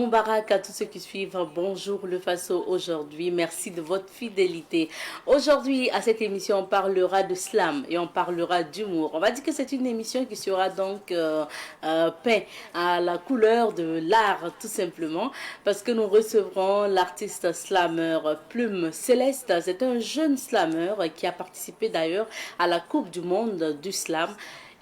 Moubarak à tous ceux qui suivent. Bonjour le Faso aujourd'hui. Merci de votre fidélité. Aujourd'hui, à cette émission, on parlera de slam et on parlera d'humour. On va dire que c'est une émission qui sera donc peint à la couleur de l'art, tout simplement, parce que nous recevrons l'artiste slammer Plume Céleste. C'est un jeune slammer qui a participé d'ailleurs à la Coupe du Monde du Slam.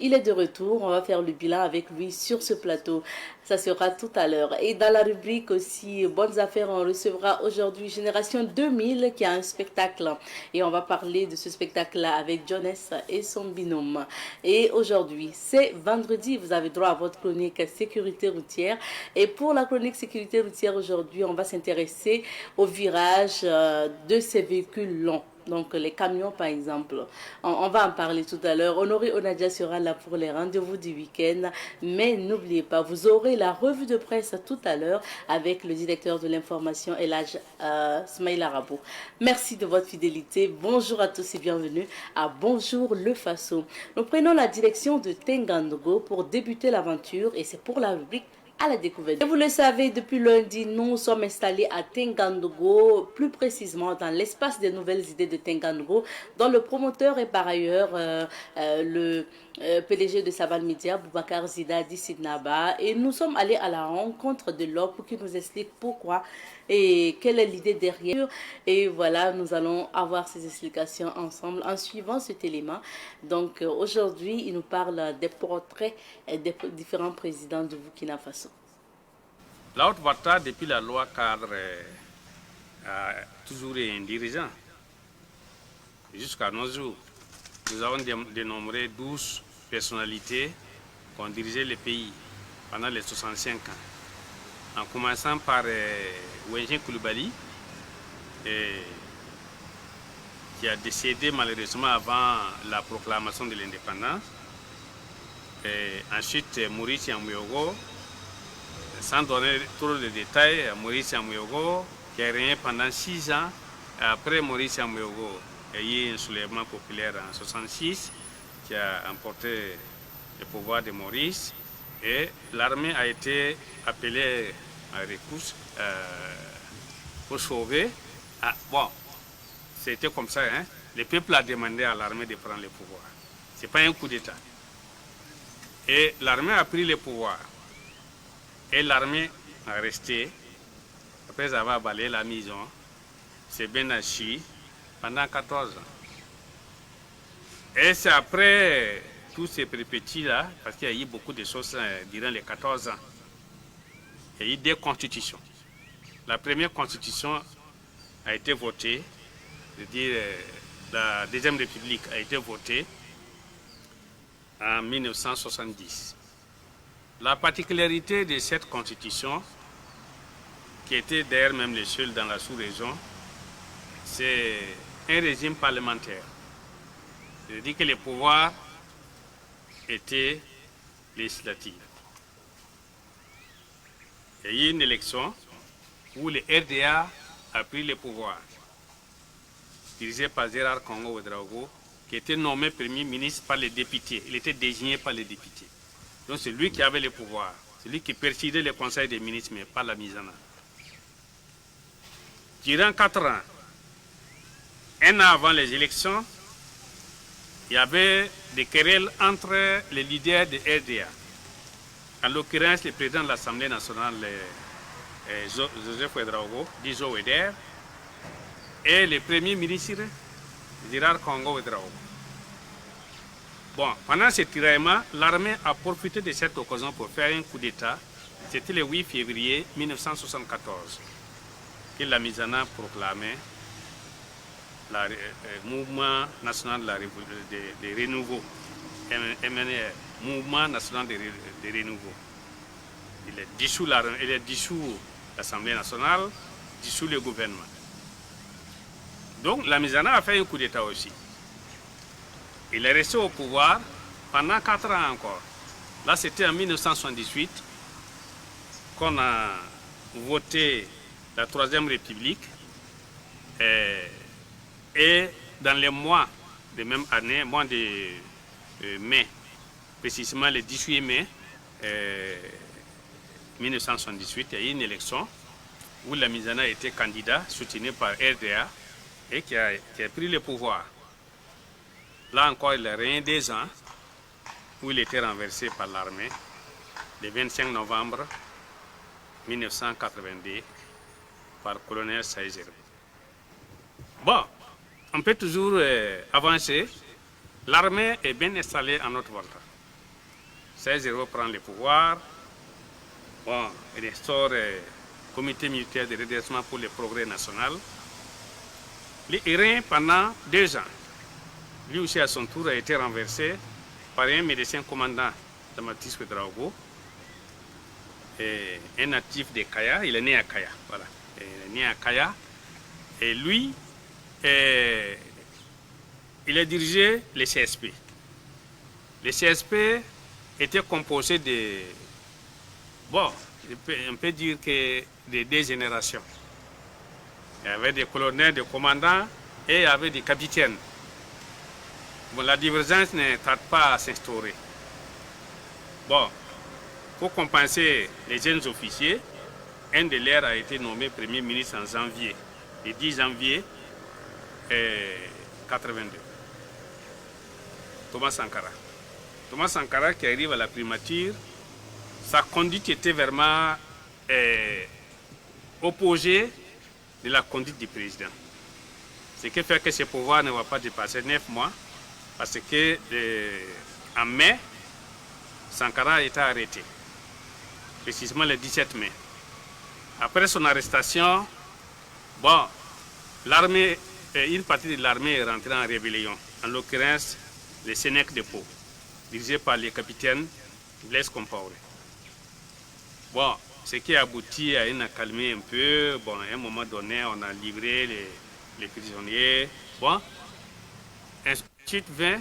Il est de retour, on va faire le bilan avec lui sur ce plateau. Ça sera tout à l'heure. Et dans la rubrique aussi Bonnes Affaires, on recevra aujourd'hui Génération 2000 qui a un spectacle. Et on va parler de ce spectacle-là avec Jones et son binôme. Et aujourd'hui, c'est vendredi, vous avez droit à votre chronique sécurité routière. Et pour la chronique sécurité routière aujourd'hui, on va s'intéresser au virage de ces véhicules longs. Donc les camions par exemple, on va en parler tout à l'heure. Honoré Onadia sera là pour les rendez-vous du week-end. Mais n'oubliez pas, vous aurez la revue de presse tout à l'heure avec le directeur de l'information Elhadj Smaïla Rabo. Merci de votre fidélité. Bonjour à tous et bienvenue à Bonjour le Faso. Nous prenons la direction de Tengandogo pour débuter l'aventure et c'est pour la rubrique à la découverte. Et vous le savez, depuis lundi, nous sommes installés à Tengandogo, plus précisément dans l'espace des nouvelles idées de Tengandogo, dont le promoteur est par ailleurs le PDG de Saval Media, Boubacar Zida Sidnaba. Et nous sommes allés à la rencontre de l'homme pour qu'il nous explique pourquoi et quelle est l'idée derrière. Et voilà, nous allons avoir ces explications ensemble en suivant cet élément. Donc aujourd'hui, il nous parle des portraits des différents présidents du Burkina Faso. La Haute-Ouattara, depuis la loi cadre, a toujours été un dirigeant. Jusqu'à nos jours, nous avons dénombré 12 personnalités qui ont dirigé le pays pendant les 65 ans. En commençant par Wengin Coulibaly, qui a décédé malheureusement avant la proclamation de l'indépendance. Ensuite, Maurice Yamuyogo, sans donner trop de détails, Maurice Yamuyogo, qui a régné pendant 6 ans. Après Maurice Yamuyogo, il y a eu un soulèvement populaire en 1966 qui a emporté le pouvoir de Maurice. Et l'armée a été appelée à Récousse pour sauver. Bon, c'était comme ça, hein? Le peuple a demandé à l'armée de prendre le pouvoir. Ce n'est pas un coup d'État. Et l'armée a pris le pouvoir. Et l'armée a resté, après avoir balayé la maison, c'est Benachi, pendant 14 ans. Et c'est après tous ces péripéties-là, parce qu'il y a eu beaucoup de choses durant les 14 ans, il y a eu 2 constitutions. La première constitution a été votée, c'est-à-dire la Deuxième République a été votée en 1970. La particularité de cette constitution, qui était d'ailleurs même le seul dans la sous-région, c'est un régime parlementaire. C'est-à-dire que les pouvoirs étaient législatifs. Il y a eu une élection où le RDA a pris le pouvoir, dirigé par Gérard Congo Ouedraogo, qui était nommé Premier ministre par les députés. Il était désigné par les députés. Donc c'est lui qui avait le pouvoir. C'est lui qui présidait le conseil des ministres, mais pas la mise en œuvre. Durant 4 ans, un an avant les élections, il y avait des querelles entre les leaders de RDA. En l'occurrence, le président de l'Assemblée nationale, Joseph Ouedraogo, dit Joe Weder, et le premier ministre, Gérard Congo Ouedraogo. Bon, pendant ce tiraillement, l'armée a profité de cette occasion pour faire un coup d'État. C'était le 8 février 1974 que la mise en œuvre proclamait le Mouvement national de renouveau, MNR, Mouvement national de renouveau. Il a dissous l'Assemblée nationale, dissous le gouvernement. Donc la mise en œuvre a fait un coup d'État aussi. Il est resté au pouvoir pendant 4 ans encore. Là, c'était en 1978 qu'on a voté la Troisième République. Et dans les mois de même année, mois de mai, précisément le 18 mai, 1978, il y a eu une élection où Lamizana a été candidat, soutenu par RDA, et qui a pris le pouvoir. Là encore, il a régné 2 ans, où il était renversé par l'armée, le 25 novembre 1982, par le colonel Saïzero. Bon, on peut toujours avancer. L'armée est bien installée en Haute-Volta. Saïzero prend le pouvoir. Bon, il instaure le comité militaire de redressement pour le progrès national. Il règne pendant 2 ans. Lui aussi, à son tour, a été renversé par un médecin commandant de Matis Ouedraogo, un natif de Kaya. Il est né à Kaya. Voilà. Il est né à Kaya. Et lui, il a dirigé le CSP. Le CSP était composé de, bon, on peut dire que de 2 générations. Il y avait des colonels, des commandants et il y avait des capitaines. Bon, la divergence ne tarde pas à s'instaurer. Bon, pour compenser les jeunes officiers, un de leurs a été nommé Premier ministre en janvier, le 10 janvier 82. Thomas Sankara. Thomas Sankara qui arrive à la primature, sa conduite était vraiment opposée de la conduite du président. Ce qui fait que ce pouvoir ne va pas dépasser 9 mois, parce que en mai, Sankara a été arrêté, précisément le 17 mai. Après son arrestation, bon, l'armée, une partie de l'armée est rentrée en rébellion, en l'occurrence les Sénèques de Pau, dirigés par le capitaine Blaise Compaoré. Bon, ce qui a abouti à une accalmie un peu. Bon, à un moment donné, on a livré les prisonniers. Bon, ensuite vint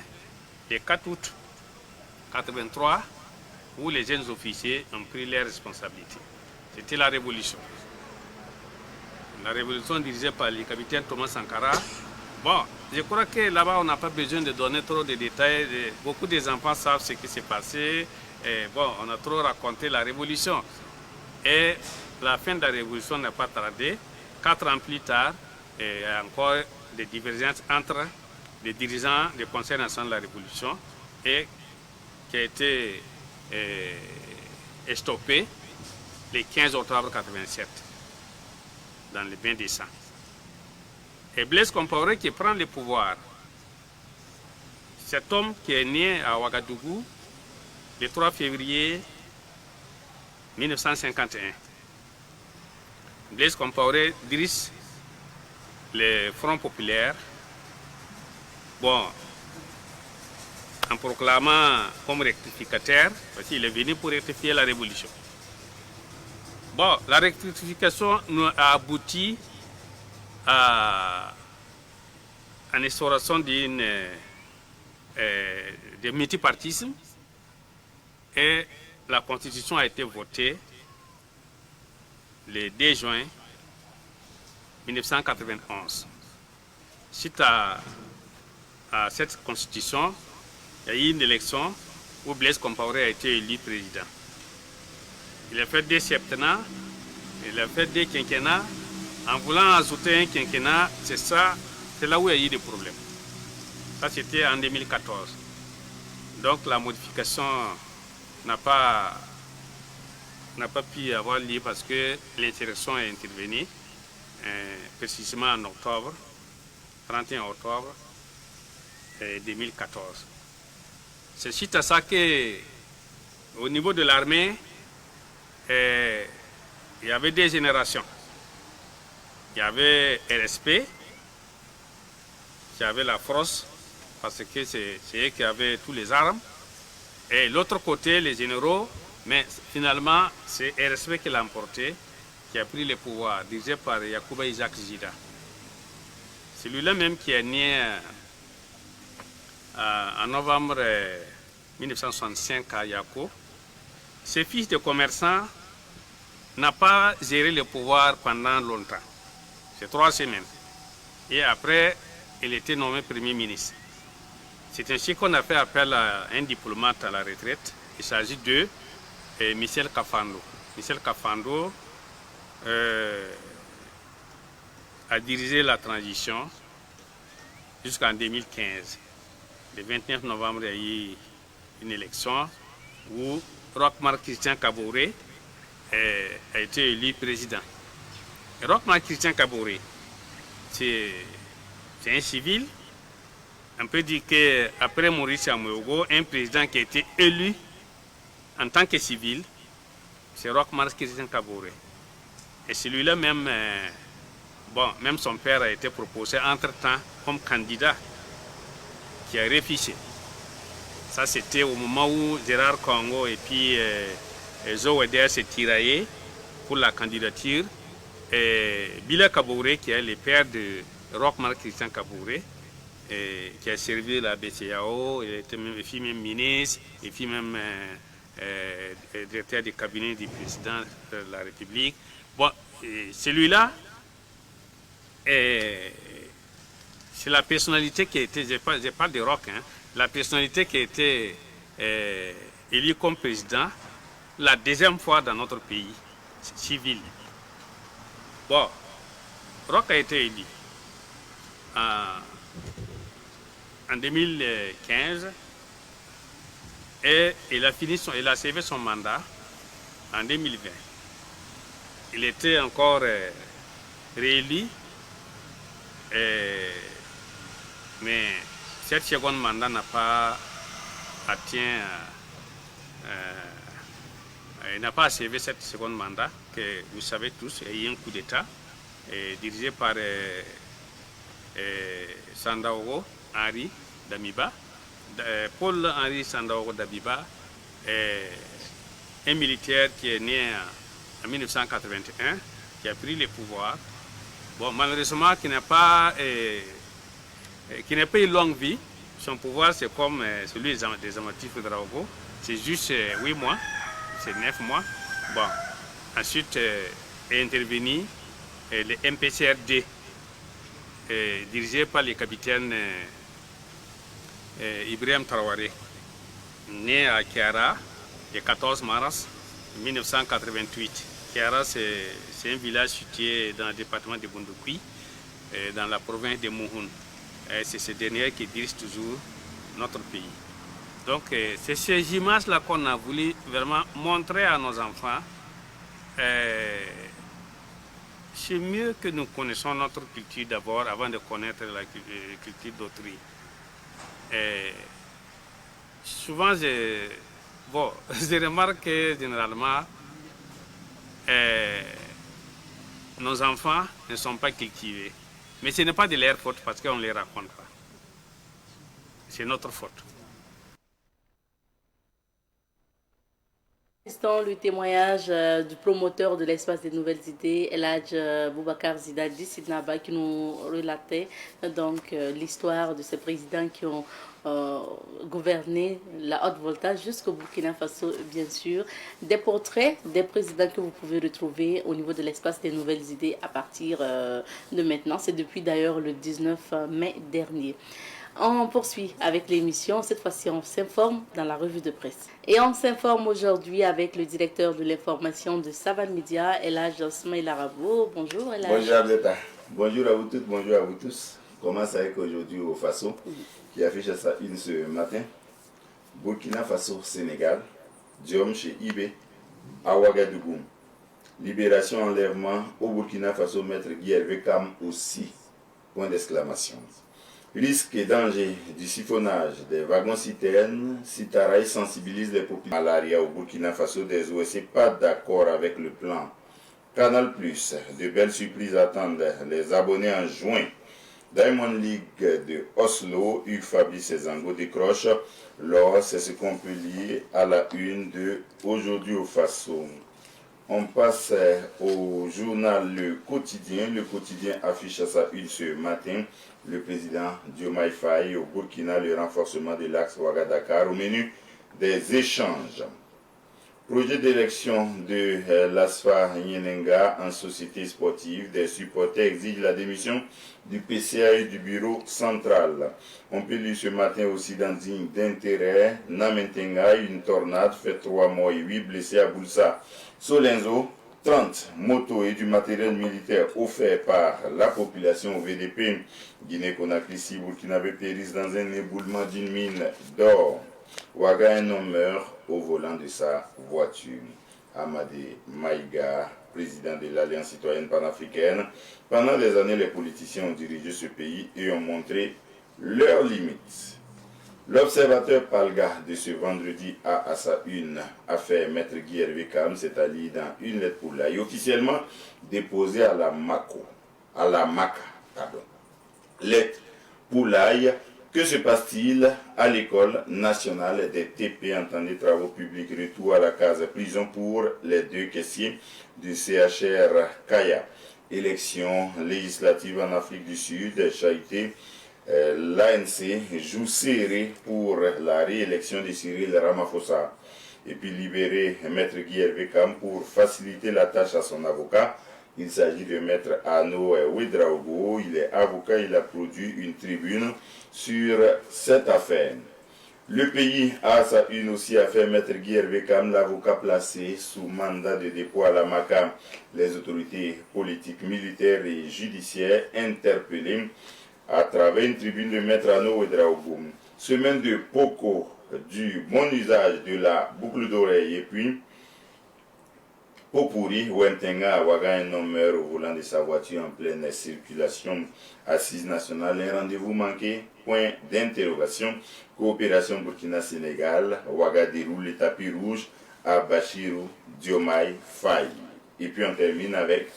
le 4 août 1983, où les jeunes officiers ont pris leurs responsabilités. C'était la révolution. La révolution dirigée par le capitaine Thomas Sankara. Bon, je crois que là-bas, on n'a pas besoin de donner trop de détails. Beaucoup des enfants savent ce qui s'est passé. Et bon, on a trop raconté la révolution. Et la fin de la révolution n'a pas tardé. 4 ans plus tard, il y a encore des divergences entre les dirigeants du Conseil national de la Révolution et qui a été stoppé le 15 octobre 1987 dans le bain des sangs. Et Blaise Compaoré qui prend le pouvoir. Cet homme qui est né à Ouagadougou le 3 février 1951. Blaise Compaoré dirige le Front populaire, bon, en proclamant comme rectificateur, parce qu'il est venu pour rectifier la révolution. Bon, la rectification a abouti à l'instauration de multipartisme et la Constitution a été votée le 2 juin 1991. Suite à cette Constitution, il y a eu une élection où Blaise Compaoré a été élu président. Il a fait 2 septennats, il a fait 2 quinquennats. En voulant ajouter un quinquennat, c'est là où il y a eu des problèmes. Ça, c'était en 2014. Donc la modification n'a pas pu avoir lieu parce que l'insurrection est intervenue précisément en octobre, 31 octobre 2014. C'est suite à ça qu'au niveau de l'armée, il y avait 2 générations. Il y avait RSP, qui avait la force, parce que c'est eux qui avaient tous les armes. Et l'autre côté, les généraux, mais finalement, c'est RSP qui l'a emporté, qui a pris le pouvoir, dirigé par Yacouba Isaac Zida. C'est lui-là même qui est né en novembre 1965 à Yako. Ce fils de commerçant n'a pas géré le pouvoir pendant longtemps. C'est 3 semaines. Et après, il était nommé Premier ministre. C'est ainsi qu'on a fait appel à un diplomate à la retraite. Il s'agit de Michel Kafando. Michel Kafando a dirigé la transition jusqu'en 2015. Le 29 novembre, il y a eu une élection où Roch-Marc Christian Kaboré a été élu président. Roch-Marc Christian Kaboré, c'est un civil. On peut dire qu'après Maurice Amoyogo, un président qui a été élu en tant que civil, c'est Roch-Marc Christian Kaboré. Et celui-là même, même son père a été proposé entre-temps comme candidat qui a refusé. Ça, c'était au moment où Gérard Congo et puis Zoweder s'est tiraillé pour la candidature. Et Bila Kaboré, qui est le père de Roch-Marc Christian Kaboré, qui a servi la BCAO, il fut même ministre, il fut même directeur du cabinet du président de la République. Bon, celui-là, c'est la personnalité qui a été, je parle de Roch, hein, la personnalité qui a été élue comme président la deuxième fois dans notre pays civil. Bon, Roch a été élu en 2015 et il a servi son mandat en 2020. Il était encore réélu, mais cette seconde mandat n'a pas atteint, il n'a pas servi cette seconde mandat, que vous savez tous, il y a eu un coup d'État dirigé par Sandaogo Henri Damiba, Paul-Henri Sandaogo Damiba, un militaire qui est né en 1981, qui a pris le pouvoir. Bon, malheureusement, qui n'a pas eu longue vie. Son pouvoir, c'est comme celui des Amatifs Draogo. C'est juste 8 mois, c'est 9 mois. Bon, ensuite est intervenu le MPCRD, dirigé par le capitaine Ibrahim Traoré, né à Kiara le 14 mars 1988. Kiara, c'est un village situé dans le département de Bondoukoui, dans la province de Mouhoun. C'est ce dernier qui dirige toujours notre pays. Donc, c'est ces images-là qu'on a voulu vraiment montrer à nos enfants. C'est mieux que nous connaissons notre culture d'abord avant de connaître la culture d'autrui. Souvent, je remarque que généralement, nos enfants ne sont pas cultivés. Mais ce n'est pas de leur faute parce qu'on ne les raconte pas. C'est notre faute. Le témoignage du promoteur de l'espace des nouvelles idées, Eladj Boubacar Zidadi Sidnaba, qui nous relatait donc l'histoire de ces présidents qui ont gouverné la haute voltage jusqu'au Burkina Faso, bien sûr. Des portraits des présidents que vous pouvez retrouver au niveau de l'espace des nouvelles idées à partir de maintenant. C'est depuis d'ailleurs le 19 mai dernier. On poursuit avec l'émission. Cette fois-ci, on s'informe dans la revue de presse. Et on s'informe aujourd'hui avec le directeur de l'information de Savan Media, Eladj Osmaïl Arabo. Bonjour, Eladj. Bonjour, Abdeta. Bonjour à vous toutes, bonjour à vous tous. On commence avec aujourd'hui au Faso, qui affiche sa une ce matin. Burkina Faso, Sénégal. Diom chez Ibé, à Ouagadougou. Libération, enlèvement au Burkina Faso, maître Guy Hervé Kam aussi. Point d'exclamation. Risque et danger du siphonnage des wagons-citernes, Sitaraï sensibilise les populations. Malaria au Burkina Faso, des OSC pas d'accord avec le plan. Canal+, de belles surprises attendent les abonnés en juin. Diamond League de Oslo, Hugues Fabrice Zango décroche. Lors, c'est ce qu'on peut lire à la une de Aujourd'hui au Faso. On passe au journal Le Quotidien. Le Quotidien affiche à sa une ce matin le président Diomaye Faye au Burkina, le renforcement de l'axe Ouaga-Dakar au menu des échanges. Projet d'élection de l'ASFA Nyenenga en société sportive. Des supporters exigent la démission du PCA et du bureau central. On peut lire ce matin aussi dans Digne d'intérêt, Namentenga, une tornade fait 3 morts et 8 blessés à Boulsa. Solenzo, 30 motos et du matériel militaire offert par la population au VDP Guinée-Conakry, si Burkinabé périsse dans un éboulement d'une mine d'or. Ouaga, un homme meurt au volant de sa voiture. Amadé Maïga, président de l'Alliance citoyenne panafricaine. Pendant des années, les politiciens ont dirigé ce pays et ont montré leurs limites. L'observateur Palga de ce vendredi a à sa une affaire Maître Guy Hervé Kam s'est allié dans une lettre pour l'AI officiellement déposée à la MACA. Lettre pour l'AI. Que se passe-t-il à l'école nationale des TP, entendez travaux publics, retour à la case prison pour les deux caissiers du CHR Kaya. Élection législative en Afrique du Sud, Chaïté. L'ANC joue serré pour la réélection de Cyril Ramaphosa. Et puis libérer Maître Guy Hervé Kam pour faciliter la tâche à son avocat. Il s'agit de Maître Arnaud Ouedraogo. Il est avocat, il a produit une tribune sur cette affaire. Le pays a à sa une aussi affaire Maître Guy Hervé Kam, l'avocat placé sous mandat de dépôt à la MACA. Les autorités politiques, militaires et judiciaires interpellées à travers une tribune de Maître Arnaud Ouedraogo. Semaine de Poco, du bon usage de la boucle d'oreille et puis Popuri, Wentenga, Ouaga, un homme meurt au volant de sa voiture en pleine circulation. Assise nationale, un rendez-vous manqué, point d'interrogation. Coopération Burkina-Sénégal, Ouaga déroule le tapis rouge à Bachirou Diomaye Faye. Et puis on termine avec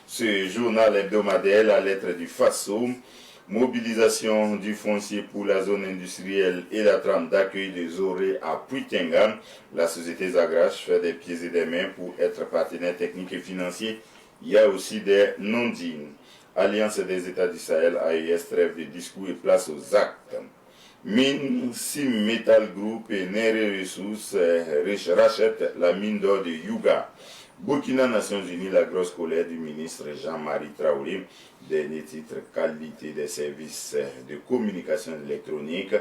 ce journal hebdomadaire, la lettre du Faso. Mobilisation du foncier pour la zone industrielle et la trame d'accueil des Oré à Puitenga. La société Zagrache fait des pieds et des mains pour être partenaire technique et financier. Il y a aussi des non-dits. Alliance des États du Sahel, AES, trêve de discours et place aux actes. Mine, Sim Metal Group et Nere Ressources rachètent la mine d'or de Yuga. Burkina, Nations Unies, la grosse colère du ministre Jean-Marie Traoré. Dernier titre, qualité des services de communication électronique.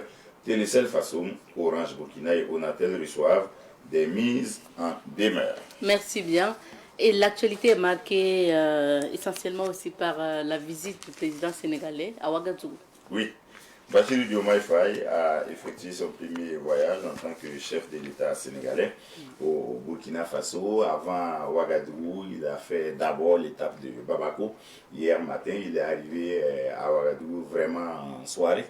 Télécel Faso, Orange Burkina et Onatel reçoivent des mises en demeure. Merci bien. Et l'actualité est marquée essentiellement aussi par la visite du président sénégalais à Ouagadougou. Oui. Bassirou Diomaye Faye a effectué son premier voyage en tant que chef de l'État sénégalais au Burkina Faso. Avant Ouagadougou, il a fait d'abord l'étape de Bamako. Hier matin, il est arrivé à Ouagadougou vraiment en soirée.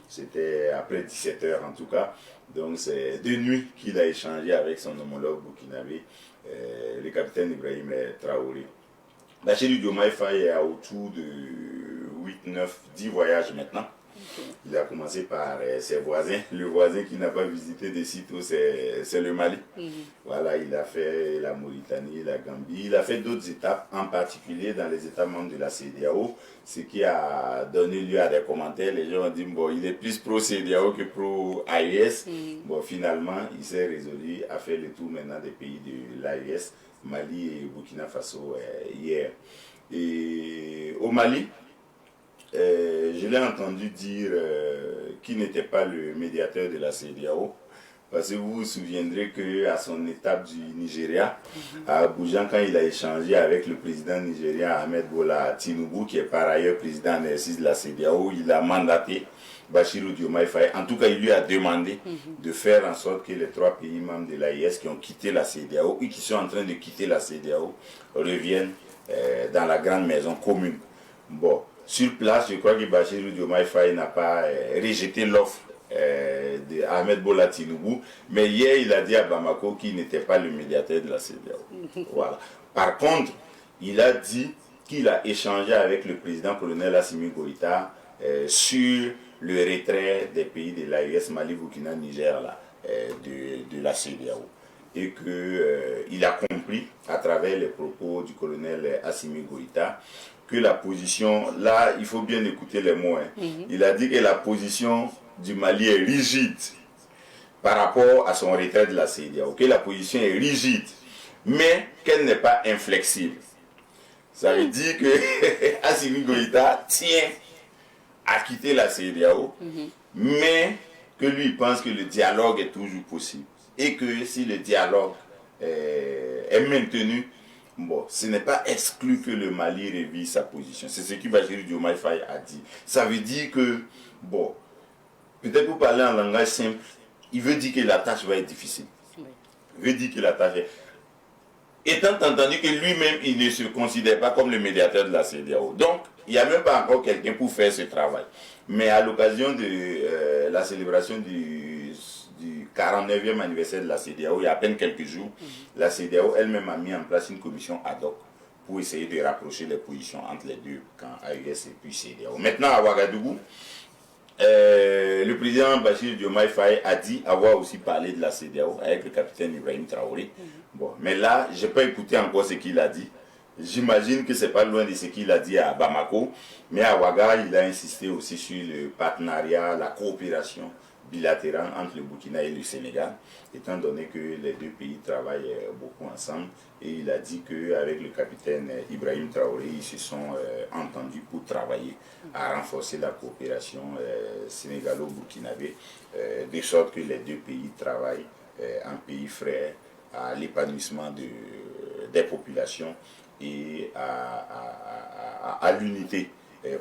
C'était après 17h en tout cas. Donc c'est de nuit qu'il a échangé avec son homologue burkinabé, le capitaine Ibrahim Traoré. Bassirou Diomaye Faye est autour de 8, 9, 10 voyages maintenant. Il a commencé par ses voisins. Le voisin qui n'a pas visité des sites, c'est le Mali. Voilà, il a fait la Mauritanie, la Gambie. Il a fait d'autres étapes, en particulier dans les États membres de la CEDEAO, ce qui a donné lieu à des commentaires. Les gens ont dit, bon, il est plus pro-CEDEAO que pro-AES. Bon, finalement, il s'est résolu à faire le tour maintenant des pays de l'AES, Mali et Burkina Faso hier. Et au Mali, je l'ai entendu dire qu'il n'était pas le médiateur de la CEDEAO, parce que vous vous souviendrez qu'à son étape du Nigeria, à Abuja, quand il a échangé avec le président nigérien Ahmed Bola Tinubu, qui est par ailleurs président en exercice de la CEDEAO, il a mandaté Bassirou Diomaye Faye. En tout cas, il lui a demandé de faire en sorte que les 3 pays membres de l'AES qui ont quitté la CEDEAO et qui sont en train de quitter la CEDEAO reviennent dans la grande maison commune. Bon. Sur place, je crois que Bassirou Diomaye Faye n'a pas rejeté l'offre d'Ahmed Bola Tinubu, mais hier il a dit à Bamako qu'il n'était pas le médiateur de la CEDEAO. Voilà. Par contre, il a dit qu'il a échangé avec le président colonel Assimi Goïta sur le retrait des pays de l'AES, Mali, Burkina, Niger, là, de la CEDEAO. Et qu'il a compris, à travers les propos du colonel Assimi Goïta, que la position, là, il faut bien écouter les mots. Il a dit que la position du Mali est rigide par rapport à son retrait de la CEDEAO, que la position est rigide, mais qu'elle n'est pas inflexible. Ça veut dire que Assimi Goïta tient à quitter la CEDEAO, mais que lui pense que le dialogue est toujours possible. Et que si le dialogue est maintenue, bon, ce n'est pas exclu que le Mali révise sa position. C'est ce que Bassirou Diomaye Faye a dit. Ça veut dire que, bon, peut-être pour parler en langage simple, il veut dire que la tâche va être difficile. Oui. Il veut dire que la tâche est... Étant entendu que lui-même, il ne se considère pas comme le médiateur de la CEDEAO. Donc, il n'y a même pas encore quelqu'un pour faire ce travail. Mais à l'occasion de la célébration du 49e anniversaire de la CEDEAO, il y a à peine quelques jours, la CEDEAO elle-même a mis en place une commission ad hoc pour essayer de rapprocher les positions entre les deux camps, AES et puis CEDEAO. Maintenant, à Ouagadougou, le président Bassirou Diomaye Faye a dit avoir aussi parlé de la CEDEAO avec le capitaine Ibrahim Traoré. Bon, mais là, je n'ai pas écouté encore ce qu'il a dit. J'imagine que ce n'est pas loin de ce qu'il a dit à Bamako. Mais à Ouaga, il a insisté aussi sur le partenariat, la coopération bilatérale entre le Burkina et le Sénégal, étant donné que les deux pays travaillent beaucoup ensemble. Et il a dit qu'avec le capitaine Ibrahim Traoré, ils se sont entendus pour travailler à renforcer la coopération sénégalo-burkinabé, de sorte que les deux pays travaillent en pays frère à l'épanouissement des populations et à l'unité,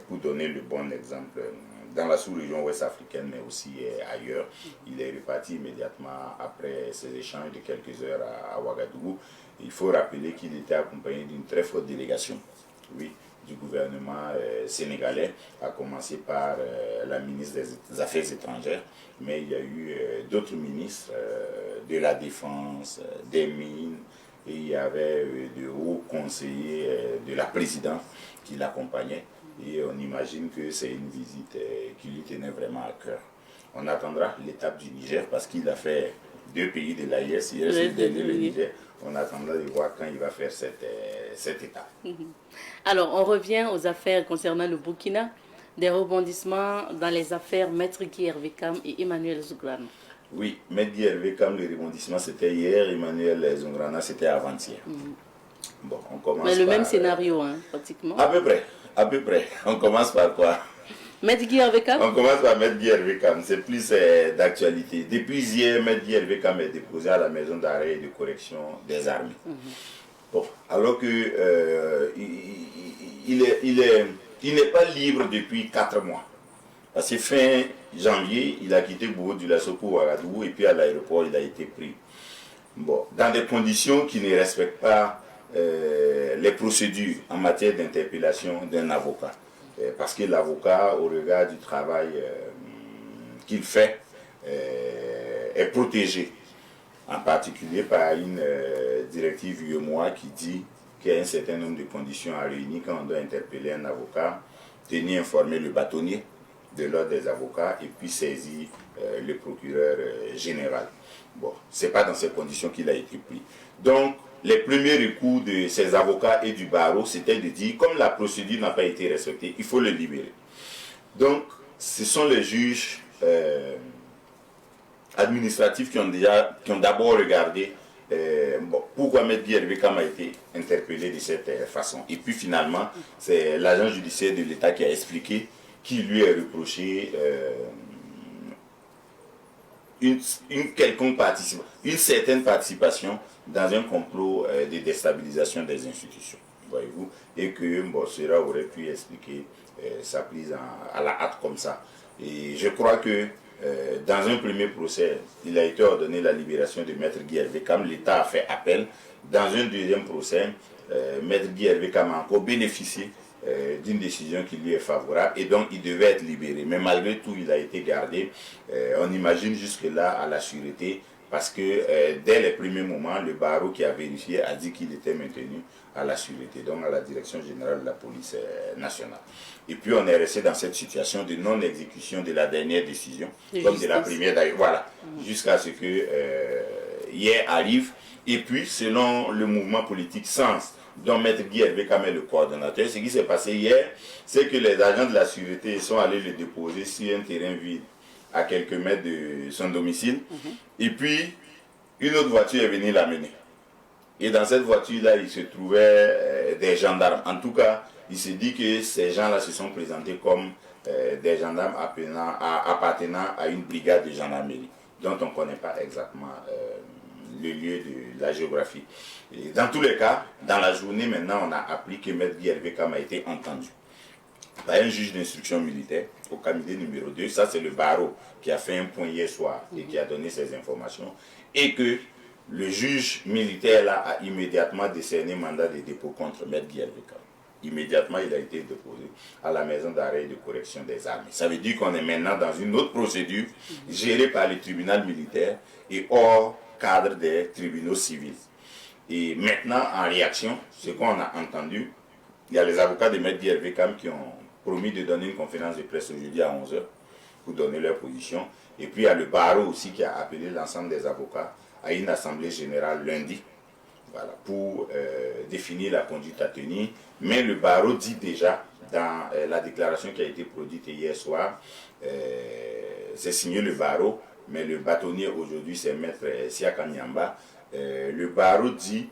pour donner le bon exemple dans la sous-région ouest-africaine, mais aussi ailleurs. Il est reparti immédiatement après ces échanges de quelques heures à Ouagadougou. Il faut rappeler qu'il était accompagné d'une très forte délégation, oui, du gouvernement sénégalais, à commencer par la ministre des Affaires étrangères, mais il y a eu d'autres ministres de la Défense, des Mines, et il y avait de hauts conseillers de la présidence qui l'accompagnaient. Et on imagine que c'est une visite qui lui tenait vraiment à cœur. On attendra l'étape du Niger parce qu'il a fait 2 pays de l'AIS, il reste le Niger. On attendra de voir quand il va faire cette étape. Alors, on revient aux affaires concernant le Burkina. Des rebondissements dans les affaires Maître Guy Hervé Kam et Emmanuel Zouglana. Oui, Maître Guy Hervé Kam, le rebondissement c'était hier, Emmanuel Zouglana c'était avant-hier. Bon, on commence mais le par, même scénario, hein, pratiquement. À peu près, à peu près. On commence par quoi? Maître Guy Hervé Kam. On commence par Maître Guy Hervé Kam, c'est plus d'actualité. Depuis hier, Maître Guy Hervé Kam est déposé à la maison d'arrêt et de correction des armées. Bon, alors que il n'est pas libre depuis 4 mois. Parce que fin janvier, il a quitté Bourg du Lasso pour Ouagadougou et puis à l'aéroport, il a été pris. Bon, dans des conditions qui ne respectent pas les procédures en matière d'interpellation d'un avocat. Parce que l'avocat, au regard du travail qu'il fait, est protégé. En particulier par une directive UEMOA qui dit qu'il y a un certain nombre de conditions à réunir quand on doit interpeller un avocat, tenir informer le bâtonnier de l'ordre des avocats et puis saisir le procureur général. Bon, ce n'est pas dans ces conditions qu'il a été pris. Donc, les premiers recours de ces avocats et du barreau, c'était de dire, comme la procédure n'a pas été respectée, il faut le libérer. Donc, ce sont les juges administratifs qui ont d'abord regardé pourquoi Maître Guy Hervé Kam a été interpellé de cette façon. Et puis finalement, c'est l'agent judiciaire de l'État qui a expliqué qu'il lui est reproché une quelconque participation, une certaine participation dans un complot de déstabilisation des institutions, voyez-vous, et que Mbosera aurait pu expliquer sa prise à la hâte comme ça. Et je crois que dans un premier procès, il a été ordonné la libération de Maître Guy Hervé Kam, l'État a fait appel. Dans un deuxième procès, Maître Guy Hervé Kam a encore bénéficié d'une décision qui lui est favorable et donc il devait être libéré. Mais malgré tout, il a été gardé, on imagine jusque-là à la sûreté, parce que dès les premiers moments, le barreau qui a vérifié a dit qu'il était maintenu à la sûreté, donc à la direction générale de la police nationale. Et puis on est resté dans cette situation de non-exécution de la dernière décision, comme de la première d'ailleurs, voilà, jusqu'à ce que hier arrive. Et puis, selon le mouvement politique Sens, dont Maître Guy Hervé Kam est le coordonnateur, ce qui s'est passé hier, c'est que les agents de la sûreté sont allés le déposer sur un terrain vide à quelques mètres de son domicile. Et puis, une autre voiture est venue l'amener. Et dans cette voiture-là, il se trouvait des gendarmes. En tout cas, il se dit que ces gens-là se sont présentés comme des gendarmes appartenant à une brigade de gendarmerie, dont on ne connaît pas exactement le lieu de la géographie. Et dans tous les cas, dans la journée maintenant, on a appris que Maître Guy Hervé Kam a été entendu par un juge d'instruction militaire au cabinet numéro 2. Ça, c'est le barreau qui a fait un point hier soir et qui a donné ces informations. Et que le juge militaire là, a immédiatement décerné mandat de dépôt contre Maître Guy Hervé Kam. Immédiatement, il a été déposé à la maison d'arrêt et de correction des armées. Ça veut dire qu'on est maintenant dans une autre procédure gérée par le tribunal militaire et hors cadre des tribunaux civils. Et maintenant, en réaction, ce qu'on a entendu, il y a les avocats de Maître Guy Hervé Kam qui ont promis de donner une conférence de presse aujourd'hui à 11h pour donner leur position. Et puis il y a le barreau aussi qui a appelé l'ensemble des avocats à une assemblée générale lundi, voilà, pour définir la conduite à tenir. Mais le barreau dit déjà, dans la déclaration qui a été produite hier soir, c'est signé le barreau, mais le bâtonnier aujourd'hui c'est Maître Siaka Nyamba. Le barreau dit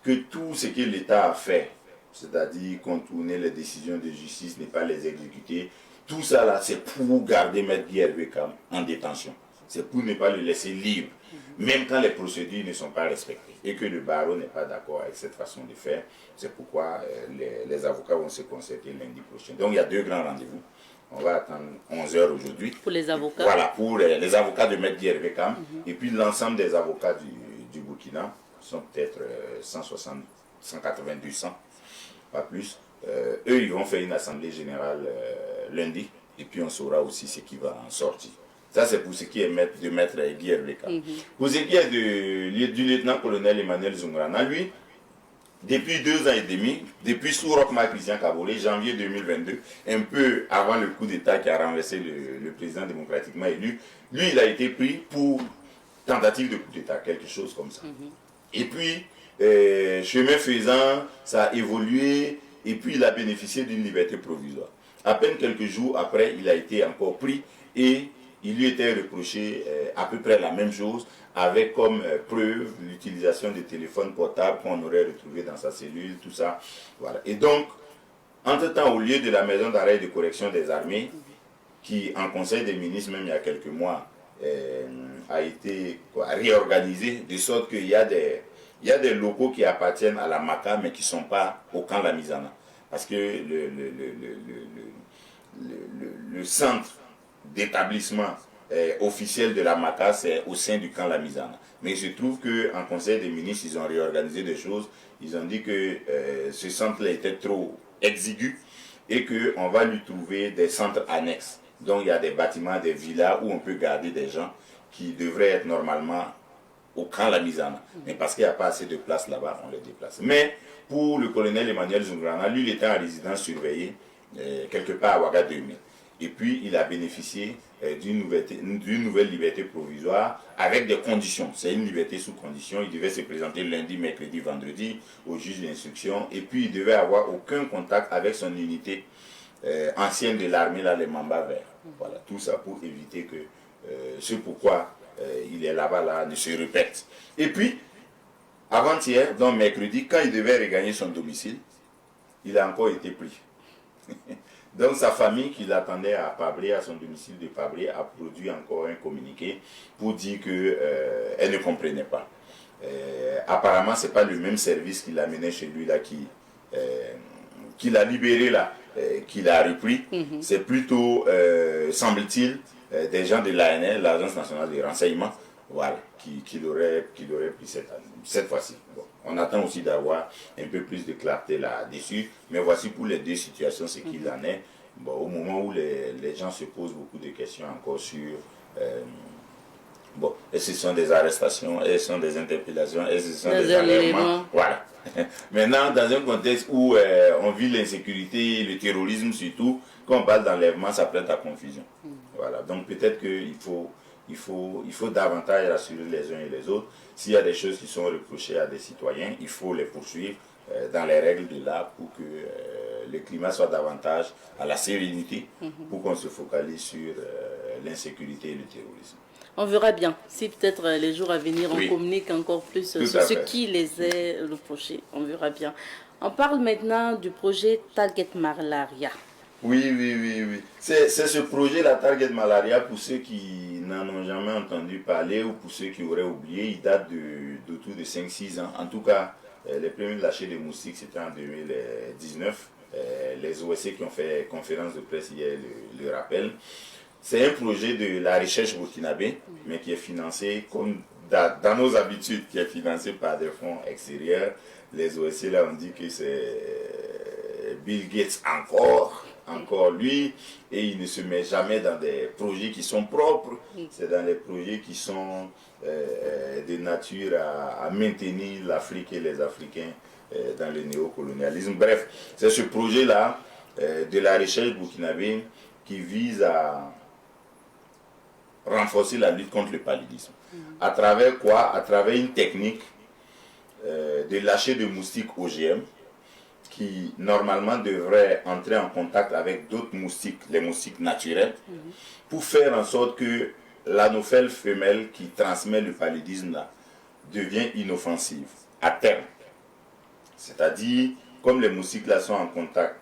que tout ce que l'État a fait, c'est-à-dire contourner les décisions de justice, ne pas les exécuter, tout ça là, c'est pour garder Maître Guy Hervé Kam en détention. C'est pour ne pas le laisser libre, même quand les procédures ne sont pas respectées. Et que le barreau n'est pas d'accord avec cette façon de faire. C'est pourquoi les avocats vont se concerter lundi prochain. Donc il y a 2 grands rendez-vous. On va attendre 11h aujourd'hui. Pour les avocats. Voilà, pour les avocats de Maître Guy Hervé Kam. Et puis l'ensemble des avocats du Burkina, sont peut-être 160, 180, 200, pas plus. Eux, ils vont faire une assemblée générale lundi. Et puis on saura aussi ce qui va en sortir. Ça, c'est pour ce qui est de Maître Guy Hervé Kam. Pour ce qui est du lieutenant-colonel Emmanuel Zungrana, lui, depuis 2 ans et demi, depuis sous Rochma Christian Kaboré, janvier 2022, un peu avant le coup d'État qui a renversé le président démocratiquement élu, lui, il a été pris pour tentative de coup d'État, quelque chose comme ça. Et puis, chemin faisant, ça a évolué, et puis il a bénéficié d'une liberté provisoire. À peine quelques jours après, il a été encore pris, et il lui était reproché à peu près la même chose, avec comme preuve l'utilisation des téléphones portables qu'on aurait retrouvé dans sa cellule, tout ça. Voilà. Et donc, entre-temps, au lieu de la maison d'arrêt et de correction des armées, qui en conseil des ministres, même il y a quelques mois, a été réorganisée, de sorte qu'il y a des locaux qui appartiennent à la MACA, mais qui ne sont pas au camp Lamizana. Parce que le centre d'établissement officiel de la MACA, c'est au sein du camp Lamizana. Mais il se trouve qu'en conseil des ministres, ils ont réorganisé des choses. Ils ont dit que ce centre-là était trop exigu et qu'on va lui trouver des centres annexes. Donc il y a des bâtiments, des villas où on peut garder des gens qui devraient être normalement au camp Lamizana. Mais parce qu'il n'y a pas assez de place là-bas, on les déplace. Mais pour le colonel Emmanuel Zungrana, lui, il était en résidence surveillée quelque part à Ouagadougou. Et puis, il a bénéficié d'une nouvelle liberté provisoire avec des conditions. C'est une liberté sous condition. Il devait se présenter lundi, mercredi, vendredi au juge d'instruction. Et puis, il devait avoir aucun contact avec son unité ancienne de l'armée, là, les Mamba Verts. Voilà, tout ça pour éviter que ce pourquoi il est là-bas, là, ne se répète. Et puis, avant-hier, donc mercredi, quand il devait regagner son domicile, il a encore été pris. Donc sa famille qui l'attendait à Pabré, à son domicile de Pabré, a produit encore un communiqué pour dire qu'elle ne comprenait pas. Apparemment, ce n'est pas le même service qui l'a mené chez lui, là, qui l'a libéré, là, qui l'a repris. C'est plutôt, semble-t-il, des gens de l'ANR, l'Agence nationale de renseignement, voilà, qui l'aurait pris cette fois-ci. Bon, on attend aussi d'avoir un peu plus de clarté là-dessus, mais voici pour les 2 situations ce qu'il en est. Bon, au moment où les gens se posent beaucoup de questions encore sur bon, est-ce que ce sont des arrestations, est-ce que ce sont des interpellations, est-ce que ce sont des enlèvements, voilà. Maintenant, dans un contexte où on vit l'insécurité, le terrorisme surtout, quand on parle d'enlèvement, ça prête à confusion. Voilà, donc peut-être qu'il faut davantage rassurer les uns et les autres. S'il y a des choses qui sont reprochées à des citoyens, il faut les poursuivre dans les règles de l'art pour que le climat soit davantage à la sérénité, pour qu'on se focalise sur l'insécurité et le terrorisme. On verra bien si peut-être les jours à venir on communique encore plus sur ce qui les est reproché. On verra bien. On parle maintenant du projet Target Malaria. Oui. C'est ce projet, la Target Malaria, pour ceux qui n'en ont jamais entendu parler ou pour ceux qui auraient oublié, il date d'autour de 5-6 ans. En tout cas, les premiers lâchers de moustiques, c'était en 2019. Les OSC qui ont fait conférence de presse hier le rappellent. C'est un projet de la recherche burkinabé, mais qui est financé comme dans nos habitudes, qui est financé par des fonds extérieurs. Les OSC, là, on dit que c'est Bill Gates encore lui, et il ne se met jamais dans des projets qui sont propres, c'est dans les projets qui sont de nature à maintenir l'Afrique et les Africains dans le néocolonialisme. Bref, c'est ce projet-là de la recherche burkinabé qui vise à renforcer la lutte contre le paludisme. À travers quoi? À travers une technique de lâcher de moustiques OGM qui normalement devraient entrer en contact avec d'autres moustiques, les moustiques naturels, pour faire en sorte que l'anophèle femelle qui transmet le paludisme là, devient inoffensive à terme. C'est-à-dire, comme les moustiques là sont en contact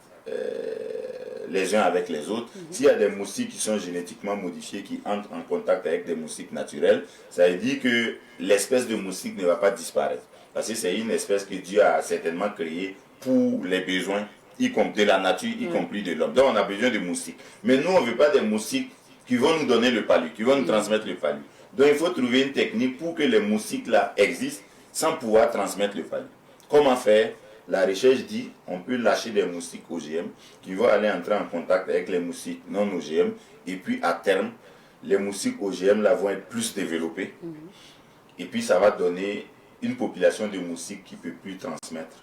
les uns avec les autres, s'il y a des moustiques qui sont génétiquement modifiés, qui entrent en contact avec des moustiques naturels, ça veut dire que l'espèce de moustique ne va pas disparaître. Parce que c'est une espèce que Dieu a certainement créée pour les besoins de la nature, y compris de l'homme. Donc on a besoin de moustiques. Mais nous, on ne veut pas des moustiques qui vont nous donner le palu, qui vont nous transmettre le palu. Donc il faut trouver une technique pour que les moustiques là existent sans pouvoir transmettre le palu. Comment faire? La recherche dit on peut lâcher des moustiques OGM qui vont aller entrer en contact avec les moustiques non OGM et puis à terme, les moustiques OGM là vont être plus développés et puis ça va donner une population de moustiques qui ne peut plus transmettre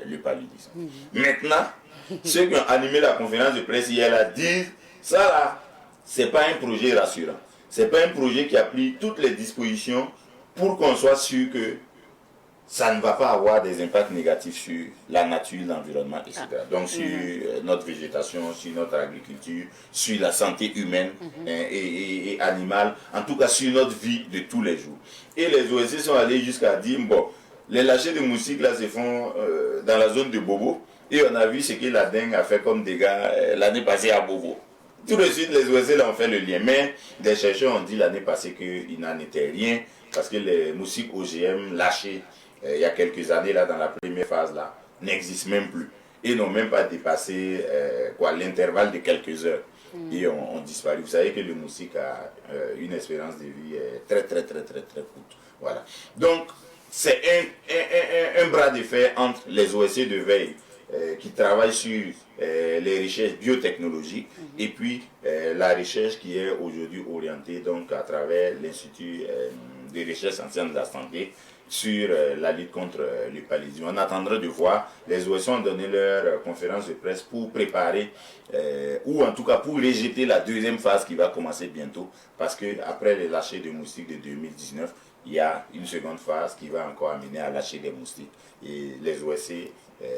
le paludisme. Maintenant, ceux qui ont animé la conférence de presse hier là disent ça là, c'est pas un projet rassurant. C'est pas un projet qui a pris toutes les dispositions pour qu'on soit sûr que ça ne va pas avoir des impacts négatifs sur la nature, l'environnement, etc. Donc sur notre végétation, sur notre agriculture, sur la santé humaine et animale, en tout cas sur notre vie de tous les jours. Et les OSC sont allés jusqu'à dire, bon, les lâchers de moustiques là se font dans la zone de Bobo, et on a vu ce que la dengue a fait comme dégâts l'année passée à Bobo. Tout de suite, les OSC là ont fait le lien, mais des chercheurs ont dit l'année passée qu'il n'en était rien, parce que les moustiques OGM lâchés il y a quelques années, là, dans la première phase, là, n'existent même plus. Et n'ont même pas dépassé l'intervalle de quelques heures. Et ont disparu. Vous savez que le moustique a une espérance de vie très courte. Voilà. Donc, c'est un bras de fer entre les OSC de veille qui travaillent sur les recherches biotechnologiques et puis la recherche qui est aujourd'hui orientée donc, à travers l'Institut de recherche en sciences de la santé sur la lutte contre le paludisme. On attendra de voir. Les OSC ont donné leur conférence de presse pour préparer ou en tout cas pour rejeter la deuxième phase qui va commencer bientôt parce qu'après les lâchers de moustiques de 2019, il y a une seconde phase qui va encore amener à lâcher des moustiques. Et les OSC,